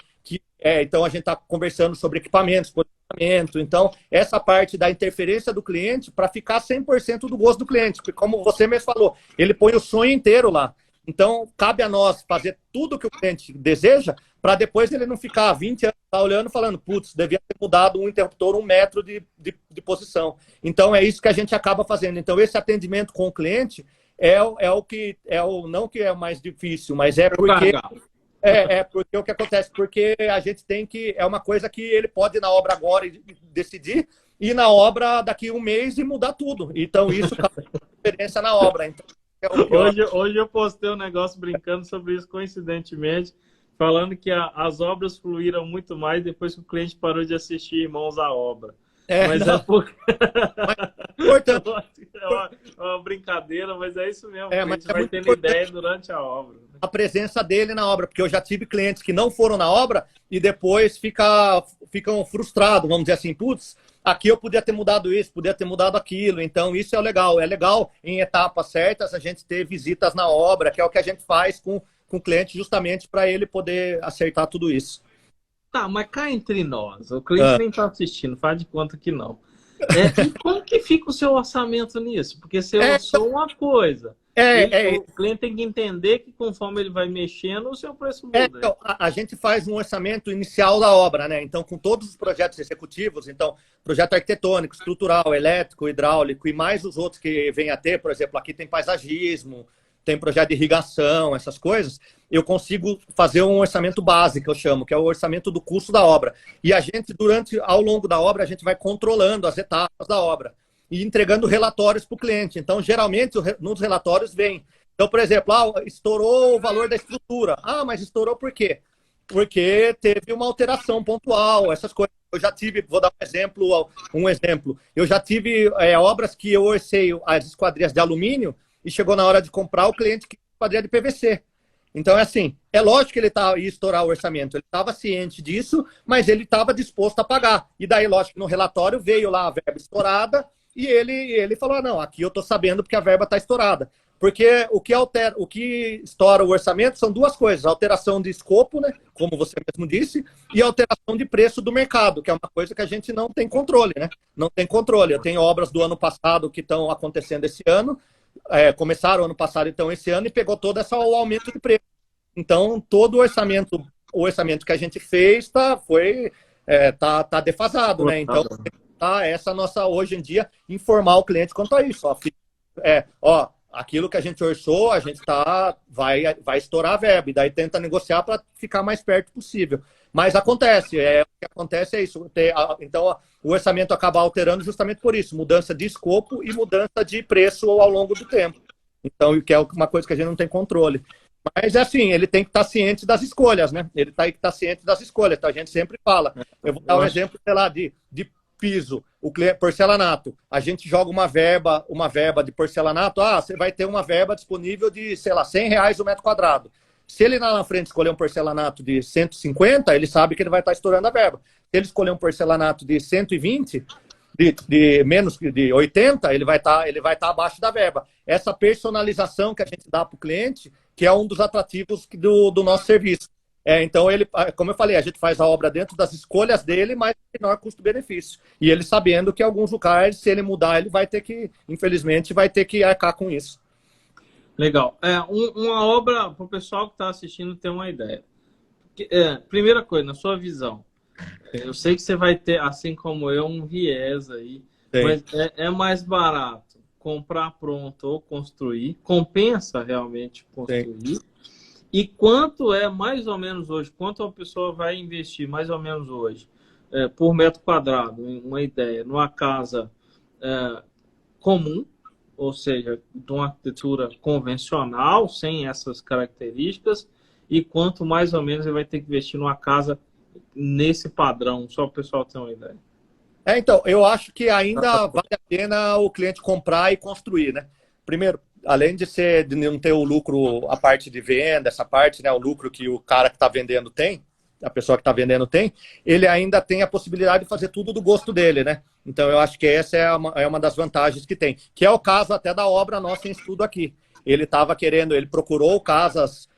então a gente está conversando sobre equipamentos, posicionamento. Então, essa parte da interferência do cliente para ficar 100% do gosto do cliente. Porque, como você mesmo falou, ele põe o sonho inteiro lá. Então, cabe a nós fazer tudo o que o cliente deseja para depois ele não ficar 20 anos olhando e falando, putz, devia ter mudado um interruptor 1 metro de posição. Então, é isso que a gente acaba fazendo. Então, esse atendimento com o cliente não que é o mais difícil, mas porque... porque o que acontece? Porque a gente tem que... É uma coisa que ele pode ir na obra agora e decidir, e na obra daqui 1 mês e mudar tudo. Então, isso causa diferença na obra. Então, Hoje eu postei um negócio brincando sobre isso, coincidentemente, falando que as obras fluíram muito mais depois que o cliente parou de assistir Irmãos à Obra. Mas é porque... É uma brincadeira, mas é isso mesmo. A gente vai tendo ideia durante a obra. A presença dele na obra, porque eu já tive clientes que não foram na obra e depois ficam frustrados, vamos dizer assim, putz, aqui eu podia ter mudado isso, podia ter mudado aquilo. Então, isso é legal. É legal, em etapas certas, a gente ter visitas na obra, que é o que a gente faz com o cliente, justamente para ele poder acertar tudo isso. Tá, mas cá entre nós, o cliente nem está assistindo, faz de conta que não. E como que fica o seu orçamento nisso? Porque você lançou uma coisa. O cliente tem que entender que conforme ele vai mexendo, o seu preço muda. Então, a gente faz um orçamento inicial da obra, né? Então, com todos os projetos executivos, então, projeto arquitetônico, estrutural, elétrico, hidráulico e mais os outros que vem a ter, por exemplo, aqui tem paisagismo, tem projeto de irrigação, essas coisas, eu consigo fazer um orçamento básico, que eu chamo, que é o orçamento do custo da obra. E a gente, ao longo da obra, a gente vai controlando as etapas da obra e entregando relatórios para o cliente. Então, geralmente, nos relatórios vem. Então, por exemplo, estourou o valor da estrutura. Mas estourou por quê? Porque teve uma alteração pontual, essas coisas. Eu já tive, vou dar um exemplo. Eu já tive obras que eu orcei as esquadrias de alumínio e chegou na hora de comprar, o cliente que esquadria de PVC. Então, é assim, É lógico que ele ia estourar o orçamento, ele estava ciente disso, mas ele estava disposto a pagar. E daí, lógico, que no relatório veio lá a verba estourada e ele falou, não, aqui eu estou sabendo porque a verba está estourada. Porque o que estoura o orçamento são duas coisas, a alteração de escopo, né, como você mesmo disse, e a alteração de preço do mercado, que é uma coisa que a gente não tem controle, né? Não tem controle. Eu tenho obras do ano passado que estão acontecendo esse ano, começaram ano passado, então, esse ano, e pegou todo o aumento de preço. Então, todo o orçamento que a gente fez tá defasado, né? Então, essa nossa, hoje em dia, informar o cliente quanto a isso. Aquilo que a gente orçou, a gente vai estourar a verba, e daí tenta negociar para ficar mais perto possível. Mas acontece, o que acontece é isso. Então, o orçamento acaba alterando justamente por isso, mudança de escopo e mudança de preço ao longo do tempo. Então, que é uma coisa que a gente não tem controle. Mas, assim, ele tem que estar ciente das escolhas, né? Ele tem que estar ciente das escolhas. Então, a gente sempre fala. Eu vou dar um exemplo, sei lá, de piso, porcelanato. A gente joga uma verba de porcelanato. Você vai ter uma verba disponível de, sei lá, R$100 o metro quadrado. Se ele lá na frente escolher um porcelanato de 150, ele sabe que ele vai estar estourando a verba. Se ele escolher um porcelanato de 120, de menos de 80, ele vai estar abaixo da verba. Essa personalização que a gente dá para o cliente, que é um dos atrativos do nosso serviço. Então, como eu falei, a gente faz a obra dentro das escolhas dele, mas menor custo-benefício. E ele sabendo que em alguns lugares, se ele mudar, ele vai ter que, infelizmente, vai ter que arcar com isso. Legal. Uma obra, para o pessoal que está assistindo ter uma ideia. Primeira coisa, na sua visão, eu sei que você vai ter, assim como eu, um viés aí, sim, mas é mais barato comprar pronto ou construir? Compensa realmente construir? Sim. E quanto é mais ou menos hoje? Quanto a pessoa vai investir mais ou menos hoje por metro quadrado? Uma ideia, numa casa comum, ou seja, de uma arquitetura convencional, sem essas características, e quanto mais ou menos ele vai ter que investir numa casa nesse padrão, só para o pessoal ter uma ideia. Então, eu acho que ainda vale a pena o cliente comprar e construir, né? Primeiro, além de não ter o lucro, a parte de venda, essa parte, né, o lucro que o cara que está vendendo tem, a pessoa que está vendendo tem, ele ainda tem a possibilidade de fazer tudo do gosto dele, né? Então, eu acho que essa é uma das vantagens que tem, que é o caso até da obra nossa em estudo aqui. Ele procurou casas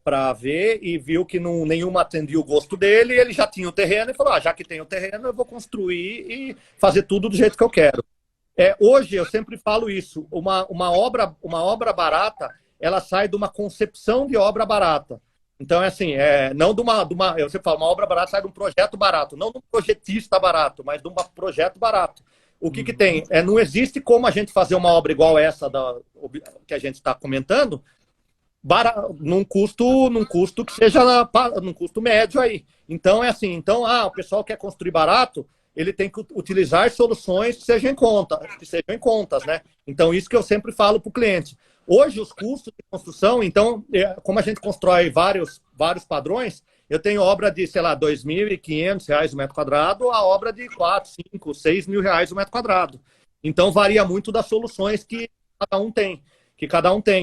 para ver e viu que nenhuma atendia o gosto dele, e ele já tinha o terreno e falou, já que tem o terreno, eu vou construir e fazer tudo do jeito que eu quero. Hoje, eu sempre falo isso, uma obra barata, ela sai de uma concepção de obra barata. Então, assim, não eu sempre falo, uma obra barata sai de um projeto barato, não de um projetista barato, mas de um projeto barato. O que tem? Não existe como a gente fazer uma obra igual essa que a gente está comentando, num custo que seja num custo médio aí. Então, o pessoal quer construir barato, ele tem que utilizar soluções que sejam em contas, né? Então, isso que eu sempre falo para o cliente. Hoje, os custos de construção, então, como a gente constrói vários padrões, eu tenho obra de, sei lá, R$2.500 o metro quadrado, a obra de 4, 5, 6 mil reais o metro quadrado. Então, varia muito das soluções que cada um tem.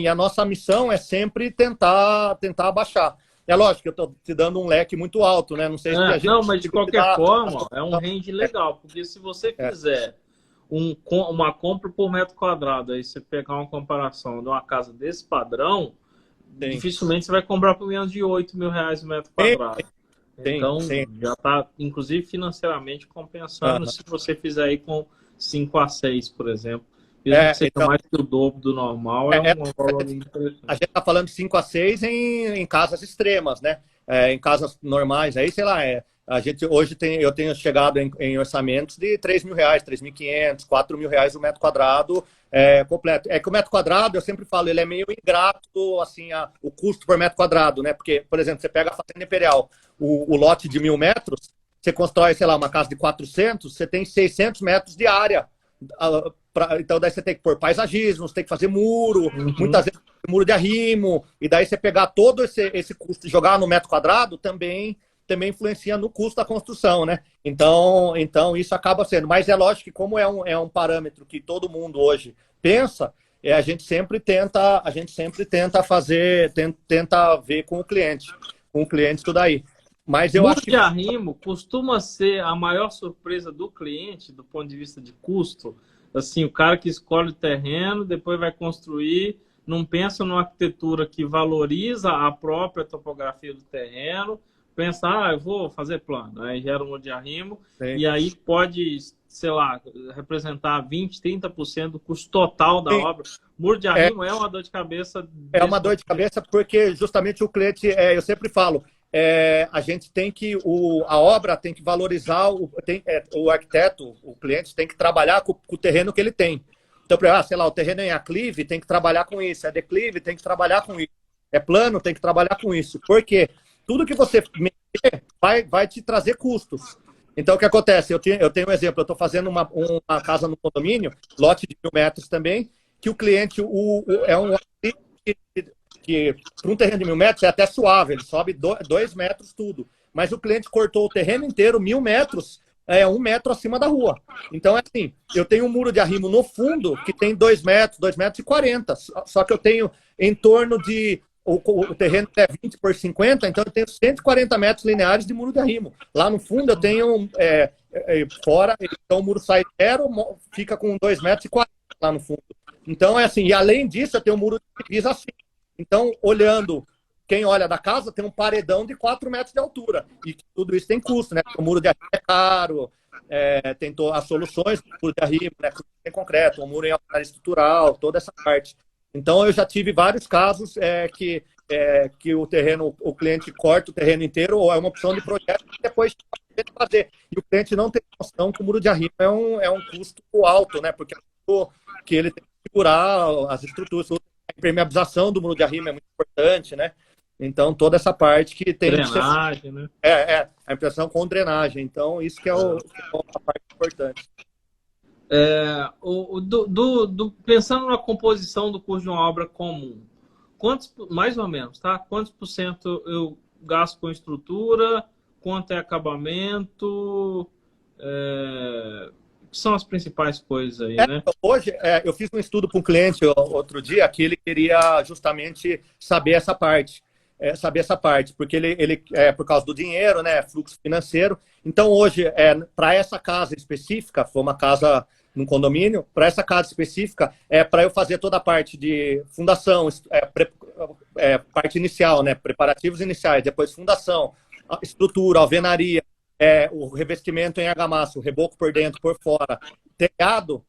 E a nossa missão é sempre tentar abaixar. É lógico que eu estou te dando um leque muito alto, né? Não sei se a gente... Não, mas de qualquer forma, é um range legal. Porque se você fizer uma compra por metro quadrado, aí você pegar uma comparação de uma casa desse padrão, dificilmente você vai comprar por menos de R$8.000 o metro quadrado. Então, já está, inclusive, financeiramente compensando se você fizer aí com 5 a 6, por exemplo. Mesmo que seja mais que o dobro do normal, um valor interessante. A gente está falando de 5 a 6 em casas extremas, né? Em casas normais, aí, sei lá, a gente hoje eu tenho chegado em orçamentos de R$3.000, R$3.500, R$4.000 o metro quadrado completo. É que o metro quadrado, eu sempre falo, ele é meio ingrato, assim, o custo por metro quadrado, né? Porque, por exemplo, você pega a Fazenda Imperial, o lote de 1.000 metros, você constrói, sei lá, uma casa de 400, você tem 600 metros de área. Então daí você tem que pôr paisagismo, você tem que fazer muro, muitas vezes muro de arrimo, e daí você pegar todo esse custo e jogar no metro quadrado também influencia no custo da construção, né? Então isso acaba sendo. Mas é lógico que como é um parâmetro que todo mundo hoje pensa, tenta ver com o cliente tudo aí. Mas eu acho que de arrimo costuma ser a maior surpresa do cliente, do ponto de vista de custo. Assim, o cara que escolhe o terreno, depois vai construir, não pensa numa arquitetura que valoriza a própria topografia do terreno, pensa, eu vou fazer plano, aí gera um muro de arrimo, Sim. E aí pode, sei lá, representar 20%, 30% do custo total da obra. Muro de arrimo é uma dor de cabeça. É uma dor de cabeça porque justamente o cliente, eu sempre falo, a gente tem que, a obra tem que valorizar, o arquiteto, o cliente tem que trabalhar com o terreno que ele tem. Então, sei lá, o terreno é em aclive, tem que trabalhar com isso, é declive, tem que trabalhar com isso, é plano, tem que trabalhar com isso. Porque tudo que você mexer vai te trazer custos. Então, o que acontece? Eu tenho um exemplo, eu estou fazendo uma casa no condomínio, lote de 1.000 metros também, que o cliente é um que para um terreno de 1.000 metros é até suave, ele sobe 2 metros tudo. Mas o cliente cortou o terreno inteiro, 1.000 metros, 1 metro acima da rua. Então, é assim, eu tenho um muro de arrimo no fundo que tem 2 metros, 2,40 metros. Só que eu tenho em torno de... O terreno é 20 por 50, então eu tenho 140 metros lineares de muro de arrimo. Lá no fundo eu tenho fora, então o muro sai zero, fica com 2,40 metros lá no fundo. Então é assim, e além disso eu tenho um muro de divisa assim. Então, quem olha da casa tem um paredão de 4 metros de altura. E tudo isso tem custo, né? O muro de arrimo é caro, tem as soluções do muro de arrimo, né? Em concreto, o muro em alvenaria estrutural, toda essa parte. Então, eu já tive vários casos que o cliente corta o terreno inteiro, ou é uma opção de projeto, e depois fazer. E o cliente não tem noção que o muro de arrimo é um custo alto, né? Porque que ele tem que segurar as estruturas. A impermeabilização do muro de arrimo é muito importante, né? Então, toda essa parte que tem... Drenagem, né? A impressão com drenagem. Então, isso que é a parte importante. Pensando na composição do custo de uma obra comum, mais ou menos, tá? Quantos por cento eu gasto com estrutura, quanto é acabamento, que são as principais coisas aí, né? Hoje, eu fiz um estudo para um cliente outro dia que ele queria justamente saber essa parte. Porque ele por causa do dinheiro, né, fluxo financeiro. Então, hoje, para essa casa específica, foi uma casa num condomínio, para essa casa específica, para eu fazer toda a parte de fundação, parte inicial, né, preparativos iniciais, depois fundação, estrutura, alvenaria, o revestimento em argamassa, o reboco por dentro, por fora, telhado,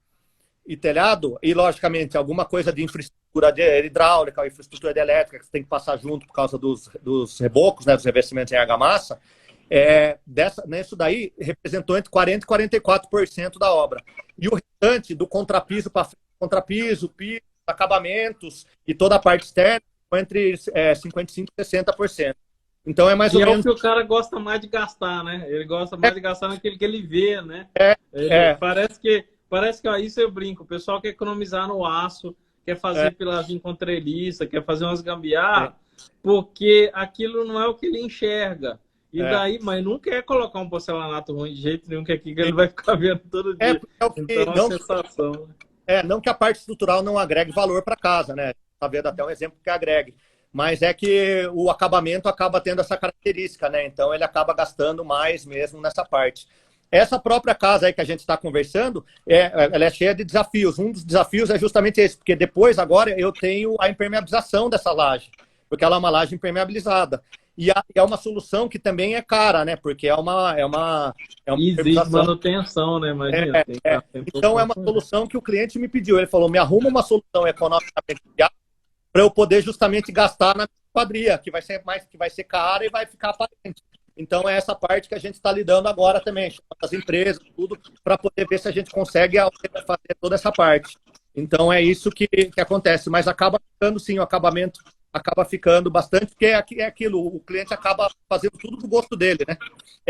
e logicamente alguma coisa de infraestrutura de hidráulica, infraestrutura de elétrica que você tem que passar junto por causa dos rebocos, né, dos revestimentos em argamassa, nisso daí representou entre 40% e 44% da obra. E o restante do contrapiso para contrapiso, piso, acabamentos e toda a parte externa foi entre 55% e 60%. Então é mais ou menos... E é o que o cara gosta mais de gastar, né? Ele gosta mais de gastar naquilo que ele vê, né? Parece que isso eu brinco. O pessoal quer economizar no aço, quer fazer pilarzinho com treliça, quer fazer umas gambiarra, porque aquilo não é o que ele enxerga. E daí, mas não quer colocar um porcelanato ruim de jeito nenhum, que aqui que ele vai ficar vendo todo dia. Então é uma sensação. Não que a parte estrutural não agregue valor para casa, né? Tá vendo até um exemplo que agregue. Mas é que o acabamento acaba tendo essa característica, né? Então ele acaba gastando mais mesmo nessa parte. Essa própria casa aí que a gente está conversando, ela é cheia de desafios. Um dos desafios é justamente esse, porque depois, agora, eu tenho a impermeabilização dessa laje, porque ela é uma laje impermeabilizada. E é uma solução que também é cara, né? Porque é uma exige manutenção, né? Imagina, Então é uma solução que o cliente me pediu. Ele falou, me arruma uma solução economicamente viável para eu poder justamente gastar na quadrilha, que vai ser cara e vai ficar aparente. Então é essa parte que a gente está lidando agora também, as empresas, tudo, para poder ver se a gente consegue fazer toda essa parte. Então é isso que acontece, mas acaba ficando sim, o acabamento acaba ficando bastante, porque é aquilo, o cliente acaba fazendo tudo do gosto dele, né?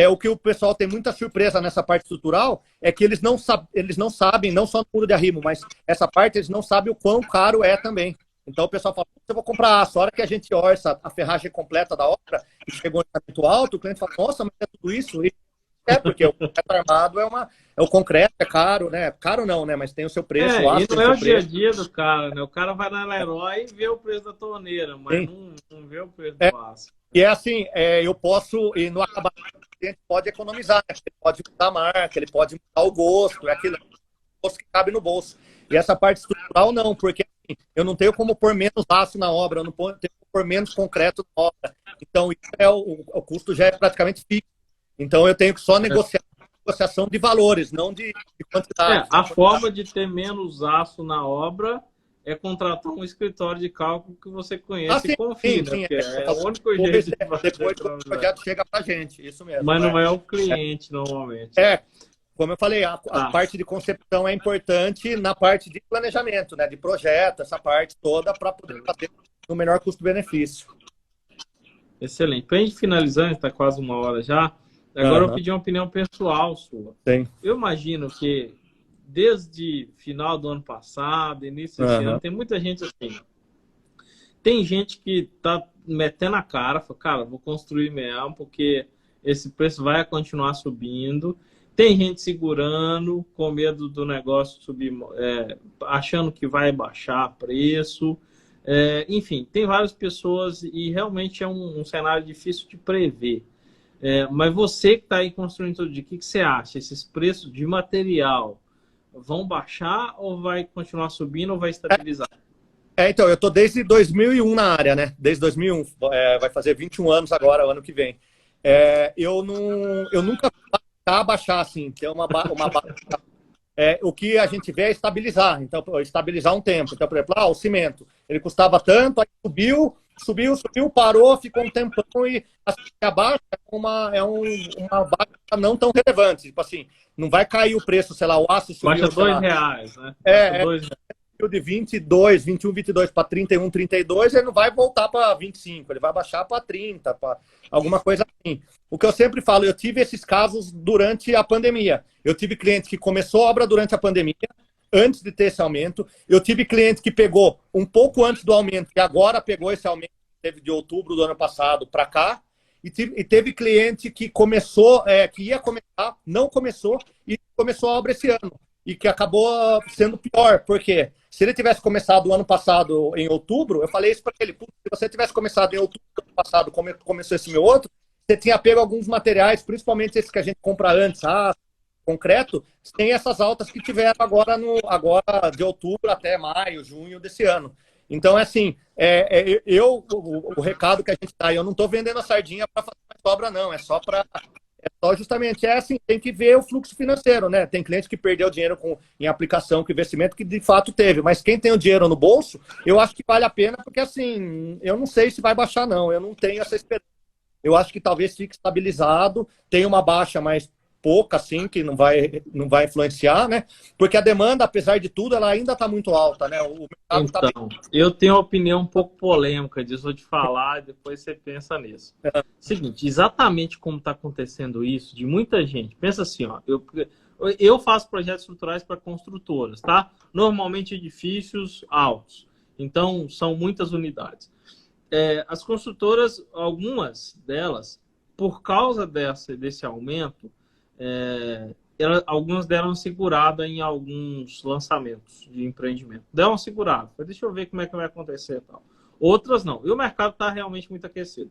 O que o pessoal tem muita surpresa nessa parte estrutural, é que eles não sabem, não só no muro de arrimo, mas essa parte eles não sabem o quão caro é também. Então o pessoal fala, eu vou comprar aço. A hora que a gente orça a ferragem completa da obra e chegou em orçamento alto, o cliente fala, nossa, mas é tudo isso? porque o concreto armado é o concreto, é caro, né? Caro não, né? Mas tem o seu preço. E não é o dia a dia do cara, né? O cara vai na Leroy e vê o preço da torneira, mas não vê o preço do aço. E é assim, eu posso, e no acabamento, o cliente pode economizar, né? Ele pode mudar a marca, ele pode mudar o gosto, é aquilo, o gosto que cabe no bolso. E essa parte estrutural não, porque assim, eu não tenho como pôr menos aço na obra, eu não tenho como pôr menos concreto na obra. Então, isso o custo já é praticamente fixo. Então, eu tenho que só negociação de valores, não de quantidade. A forma de ter menos aço na obra é contratar um escritório de cálculo que você conhece e confia, sim, é o único jeito de fazer. Depois que o projeto chega para a gente, isso mesmo. Mas não é o cliente, normalmente. Como eu falei, a parte de concepção é importante na parte de planejamento, né, de projeto, essa parte toda para poder fazer no menor custo-benefício. Excelente. Para a gente finalizar, está quase 1 hora já, agora eu pedi uma opinião pessoal sua. Sim. Eu imagino que desde final do ano passado, início desse ano, tem muita gente assim. Tem gente que tá metendo a cara, fala, cara, vou construir mesmo, porque esse preço vai continuar subindo. Tem gente segurando, com medo do negócio subir, achando que vai baixar preço. Enfim, tem várias pessoas e realmente é um cenário difícil de prever. Mas você que está aí construindo todo dia, o que você acha? Esses preços de material vão baixar ou vai continuar subindo ou vai estabilizar? Então, eu estou desde 2001 na área, né? Desde 2001. Vai fazer 21 anos agora, o ano que vem. Eu nunca vou baixar assim, ter uma baixa. O que a gente vê é estabilizar. Então, estabilizar um tempo. Então, por exemplo, o cimento. Ele custava tanto, aí subiu, parou, ficou um tempão e a baixa é uma baixa não tão relevante. Tipo assim, não vai cair o preço, sei lá, o aço subiu. Baixa R$2, né? De 22, 21, 22 para 31, 32, ele não vai voltar para 25, ele vai baixar para 30, para alguma coisa assim. O que eu sempre falo, eu tive esses casos durante a pandemia. Eu tive cliente que começou a obra durante a pandemia, antes de ter esse aumento. Eu tive cliente que pegou um pouco antes do aumento, e agora pegou esse aumento que teve de outubro do ano passado para cá. E teve cliente que começou, que ia começar, não começou, e começou a obra esse ano. E que acabou sendo pior, porque se ele tivesse começado o ano passado em outubro, eu falei isso para ele, se você tivesse começado em outubro do ano passado, como começou esse meu outro, você tinha pego alguns materiais, principalmente esses que a gente compra antes, concreto, tem essas altas que tiveram agora de outubro até maio, junho desse ano. Então, assim, o recado que a gente dá, eu não estou vendendo a sardinha para fazer mais obra, não, é só justamente assim, tem que ver o fluxo financeiro, né? Tem cliente que perdeu dinheiro em aplicação, com investimento, que de fato teve. Mas quem tem o dinheiro no bolso, eu acho que vale a pena, porque assim, eu não sei se vai baixar, não. Eu não tenho essa esperança. Eu acho que talvez fique estabilizado, tenha uma baixa mais pouca, assim, que não vai influenciar, né? Porque a demanda, apesar de tudo, ela ainda está muito alta, né? O mercado então, eu tenho uma opinião um pouco polêmica disso, vou te falar e depois você pensa nisso. Seguinte, exatamente como está acontecendo isso, de muita gente, pensa assim, ó, eu faço projetos estruturais para construtoras, tá? Normalmente edifícios altos, então são muitas unidades. As construtoras, algumas delas, por causa desse aumento, algumas deram segurada em alguns lançamentos de empreendimento. Deram segurada. Deixa eu ver como é que vai acontecer e tal. Outras não. E o mercado está realmente muito aquecido.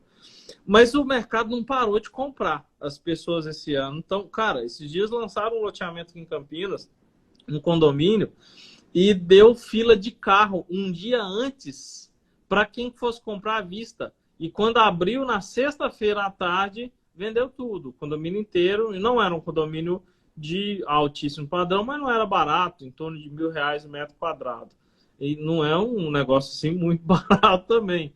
Mas o mercado não parou de comprar as pessoas esse ano. Então, cara, esses dias lançaram um loteamento aqui em Campinas, um condomínio, e deu fila de carro um dia antes para quem fosse comprar à vista. E quando abriu na sexta-feira à tarde, vendeu tudo, o condomínio inteiro, e não era um condomínio de altíssimo padrão, mas não era barato, em torno de R$1.000 o metro quadrado. E não é um negócio assim muito barato também.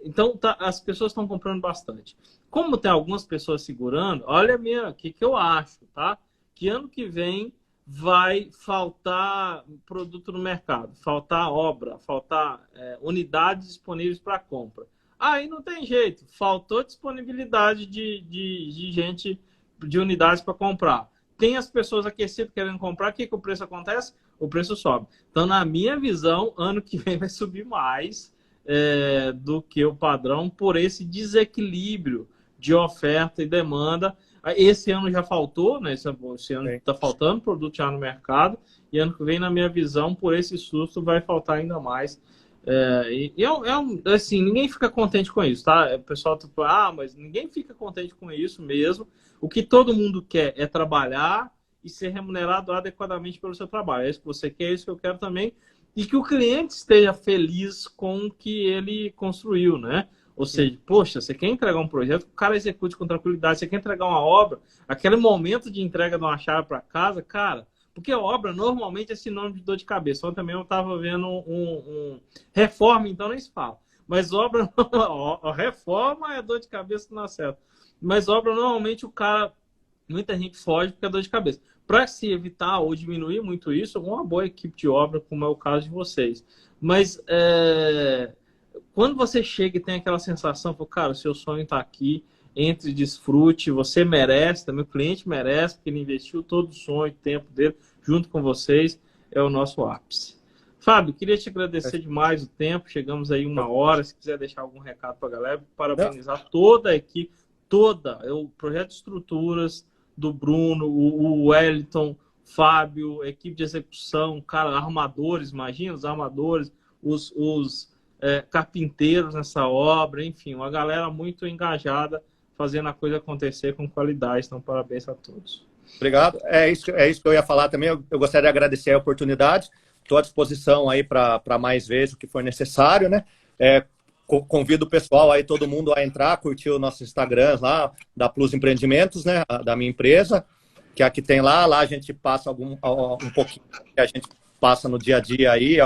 Então, as pessoas estão comprando bastante. Como tem algumas pessoas segurando, olha o que eu acho, tá? Que ano que vem vai faltar produto no mercado, faltar obra, faltar unidades disponíveis para compra. Aí não tem jeito, faltou disponibilidade de gente, de unidades para comprar. Tem as pessoas aquecidas querendo comprar, o que o preço acontece? O preço sobe. Então, na minha visão, ano que vem vai subir mais do que o padrão por esse desequilíbrio de oferta e demanda. Esse ano já faltou, né? Esse ano está faltando produto já no mercado, e ano que vem, na minha visão, por esse susto, vai faltar ainda mais. Assim, ninguém fica contente com isso, tá? O pessoal fala, mas ninguém fica contente com isso mesmo. O que todo mundo quer é trabalhar e ser remunerado adequadamente pelo seu trabalho. É isso que você quer, é isso que eu quero também. E que o cliente esteja feliz com o que ele construiu, né? Ou seja, poxa, você quer entregar um projeto, o cara execute com tranquilidade. Você quer entregar uma obra, aquele momento de entrega de uma chave para casa, cara, porque a obra normalmente é sinônimo de dor de cabeça. Ontem também eu estava vendo reforma, então nem se fala. Mas obra, reforma é dor de cabeça que não acerta. Mas obra, normalmente o cara, muita gente foge porque é dor de cabeça. Para se evitar ou diminuir muito isso, uma boa equipe de obra, como é o caso de vocês. Mas quando você chega e tem aquela sensação, cara, o seu sonho está aqui, entre, desfrute, você merece, também o cliente merece, porque ele investiu todo o sonho, o tempo dele, junto com vocês, é o nosso ápice. Fábio, queria te agradecer demais o tempo, chegamos aí 1 hora, se quiser deixar algum recado para a galera, parabenizar toda a equipe, o projeto de estruturas do Bruno, o Wellington, Fábio, equipe de execução, cara, armadores, imagina, os armadores, os carpinteiros nessa obra, enfim, uma galera muito engajada, fazendo a coisa acontecer com qualidade. Então, parabéns a todos. Obrigado. É isso que eu ia falar também. Eu gostaria de agradecer a oportunidade. Estou à disposição aí para mais vezes o que for necessário, né? Convido o pessoal aí, todo mundo a entrar, curtir o nosso Instagram lá, da Plus Empreendimentos, né? Da minha empresa, que aqui tem lá. Lá a gente passa um pouquinho que a gente passa no dia a dia aí,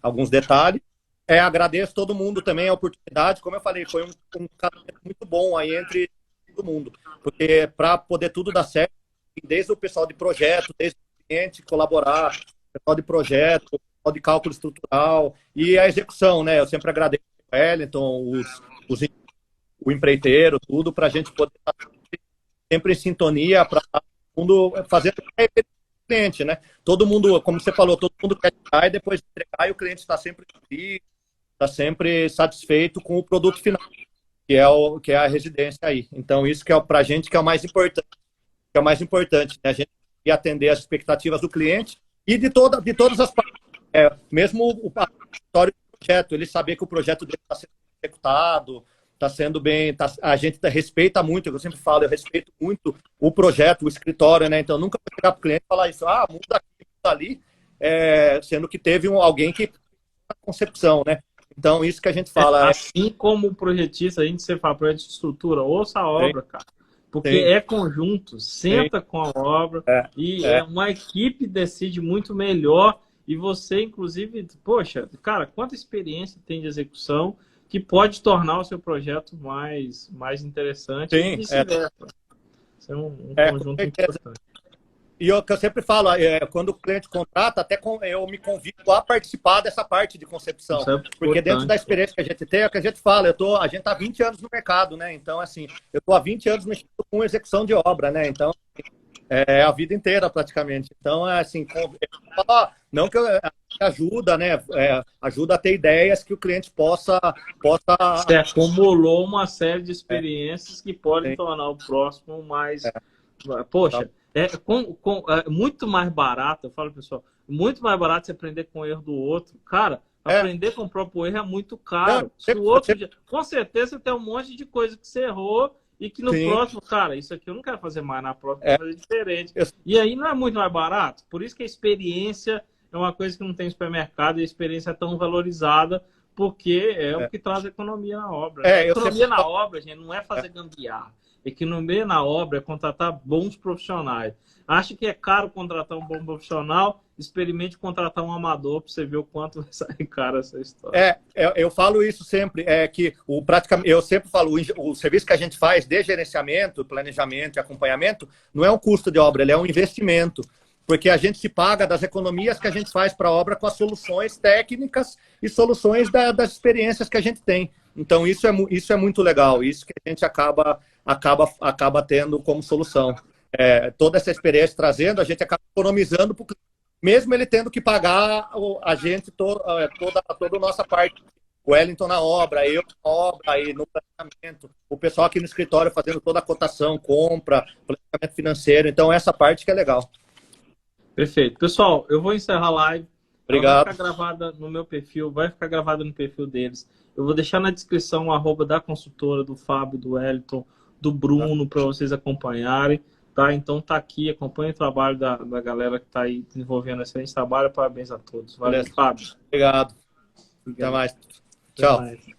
alguns detalhes. Agradeço todo mundo também a oportunidade. Como eu falei, foi um casamento muito bom aí entre todo mundo. Porque para poder tudo dar certo, desde o pessoal de projeto, desde o cliente colaborar, o pessoal de projeto, o pessoal de cálculo estrutural e a execução, né? Eu sempre agradeço o Wellington, o empreiteiro, tudo, para a gente poder estar sempre em sintonia, para todo mundo fazer o cliente, né? Todo mundo, como você falou, todo mundo quer entregar e depois de entregar, e o cliente está sempre feliz, está sempre satisfeito com o produto final, que é a residência aí. Então, isso que é para a gente que é o mais importante. Que é o mais importante, né? A gente atender as expectativas do cliente e de todas as partes. Mesmo o história do projeto, ele saber que o projeto dele está sendo executado, está sendo bem... a gente respeita muito, eu sempre falo, eu respeito muito o projeto, o escritório, né? Então, nunca vou chegar para o cliente e falar isso, muda aqui, muda ali, sendo que teve alguém que a concepção, né? Então, isso que a gente fala... Assim como o projetista, a gente sempre fala, projeto de estrutura, ouça a obra, cara. Porque é conjunto, senta com a obra e uma equipe decide muito melhor. E você, inclusive, poxa, cara, quanta experiência tem de execução que pode tornar o seu projeto mais interessante e vice-versa. Isso é um conjunto importante. E o que eu sempre falo, quando o cliente contrata, até eu me convido a participar dessa parte de concepção. Porque dentro da experiência que a gente tem, é o que a gente fala, a gente está há 20 anos no mercado, né? Então, assim, eu estou há 20 anos mexendo com execução de obra, né? Então, a vida inteira, praticamente. Então, assim, não que ajuda, né? Ajuda a ter ideias que o cliente possa... Você acumulou uma série de experiências que podem tornar o próximo mais... Poxa... muito mais barato, eu falo, pessoal, muito mais barato você aprender com o erro do outro. Cara, aprender com o próprio erro é muito caro. Com certeza você tem um monte de coisa que você errou e que no próximo, cara, isso aqui eu não quero fazer mais, na próxima eu vou fazer diferente. E aí não é muito mais barato? Por isso que a experiência é uma coisa que não tem no supermercado e a experiência é tão valorizada, porque é o que traz economia na obra. Economia na obra, gente, não é fazer gambiarra. Economia na obra é contratar bons profissionais. Acha que é caro contratar um bom profissional? Experimente contratar um amador para você ver o quanto vai sair caro essa história. Eu falo isso sempre, eu sempre falo, o serviço que a gente faz de gerenciamento, planejamento e acompanhamento não é um custo de obra, ele é um investimento. Porque a gente se paga das economias que a gente faz para a obra com as soluções técnicas e soluções das experiências que a gente tem. Então, isso é muito legal, isso que a gente acaba tendo como solução. Toda essa experiência trazendo, a gente acaba economizando, mesmo ele tendo que pagar a gente toda a nossa parte o Wellington na obra, eu na obra e no planejamento, o pessoal aqui no escritório fazendo toda a cotação, compra, planejamento financeiro. Então, essa parte que é legal. Perfeito. Pessoal, eu vou encerrar a live. Obrigado. Vai ficar gravada no meu perfil, vai ficar gravada no perfil deles. Eu vou deixar na descrição o arroba da consultora, do Fábio, do Wellington, do Bruno, para vocês acompanharem. Tá? Então tá aqui, acompanhe o trabalho da galera que está aí desenvolvendo excelente trabalho. Parabéns a todos. Valeu, Fábio. Obrigado. Até mais. Tchau. Até mais.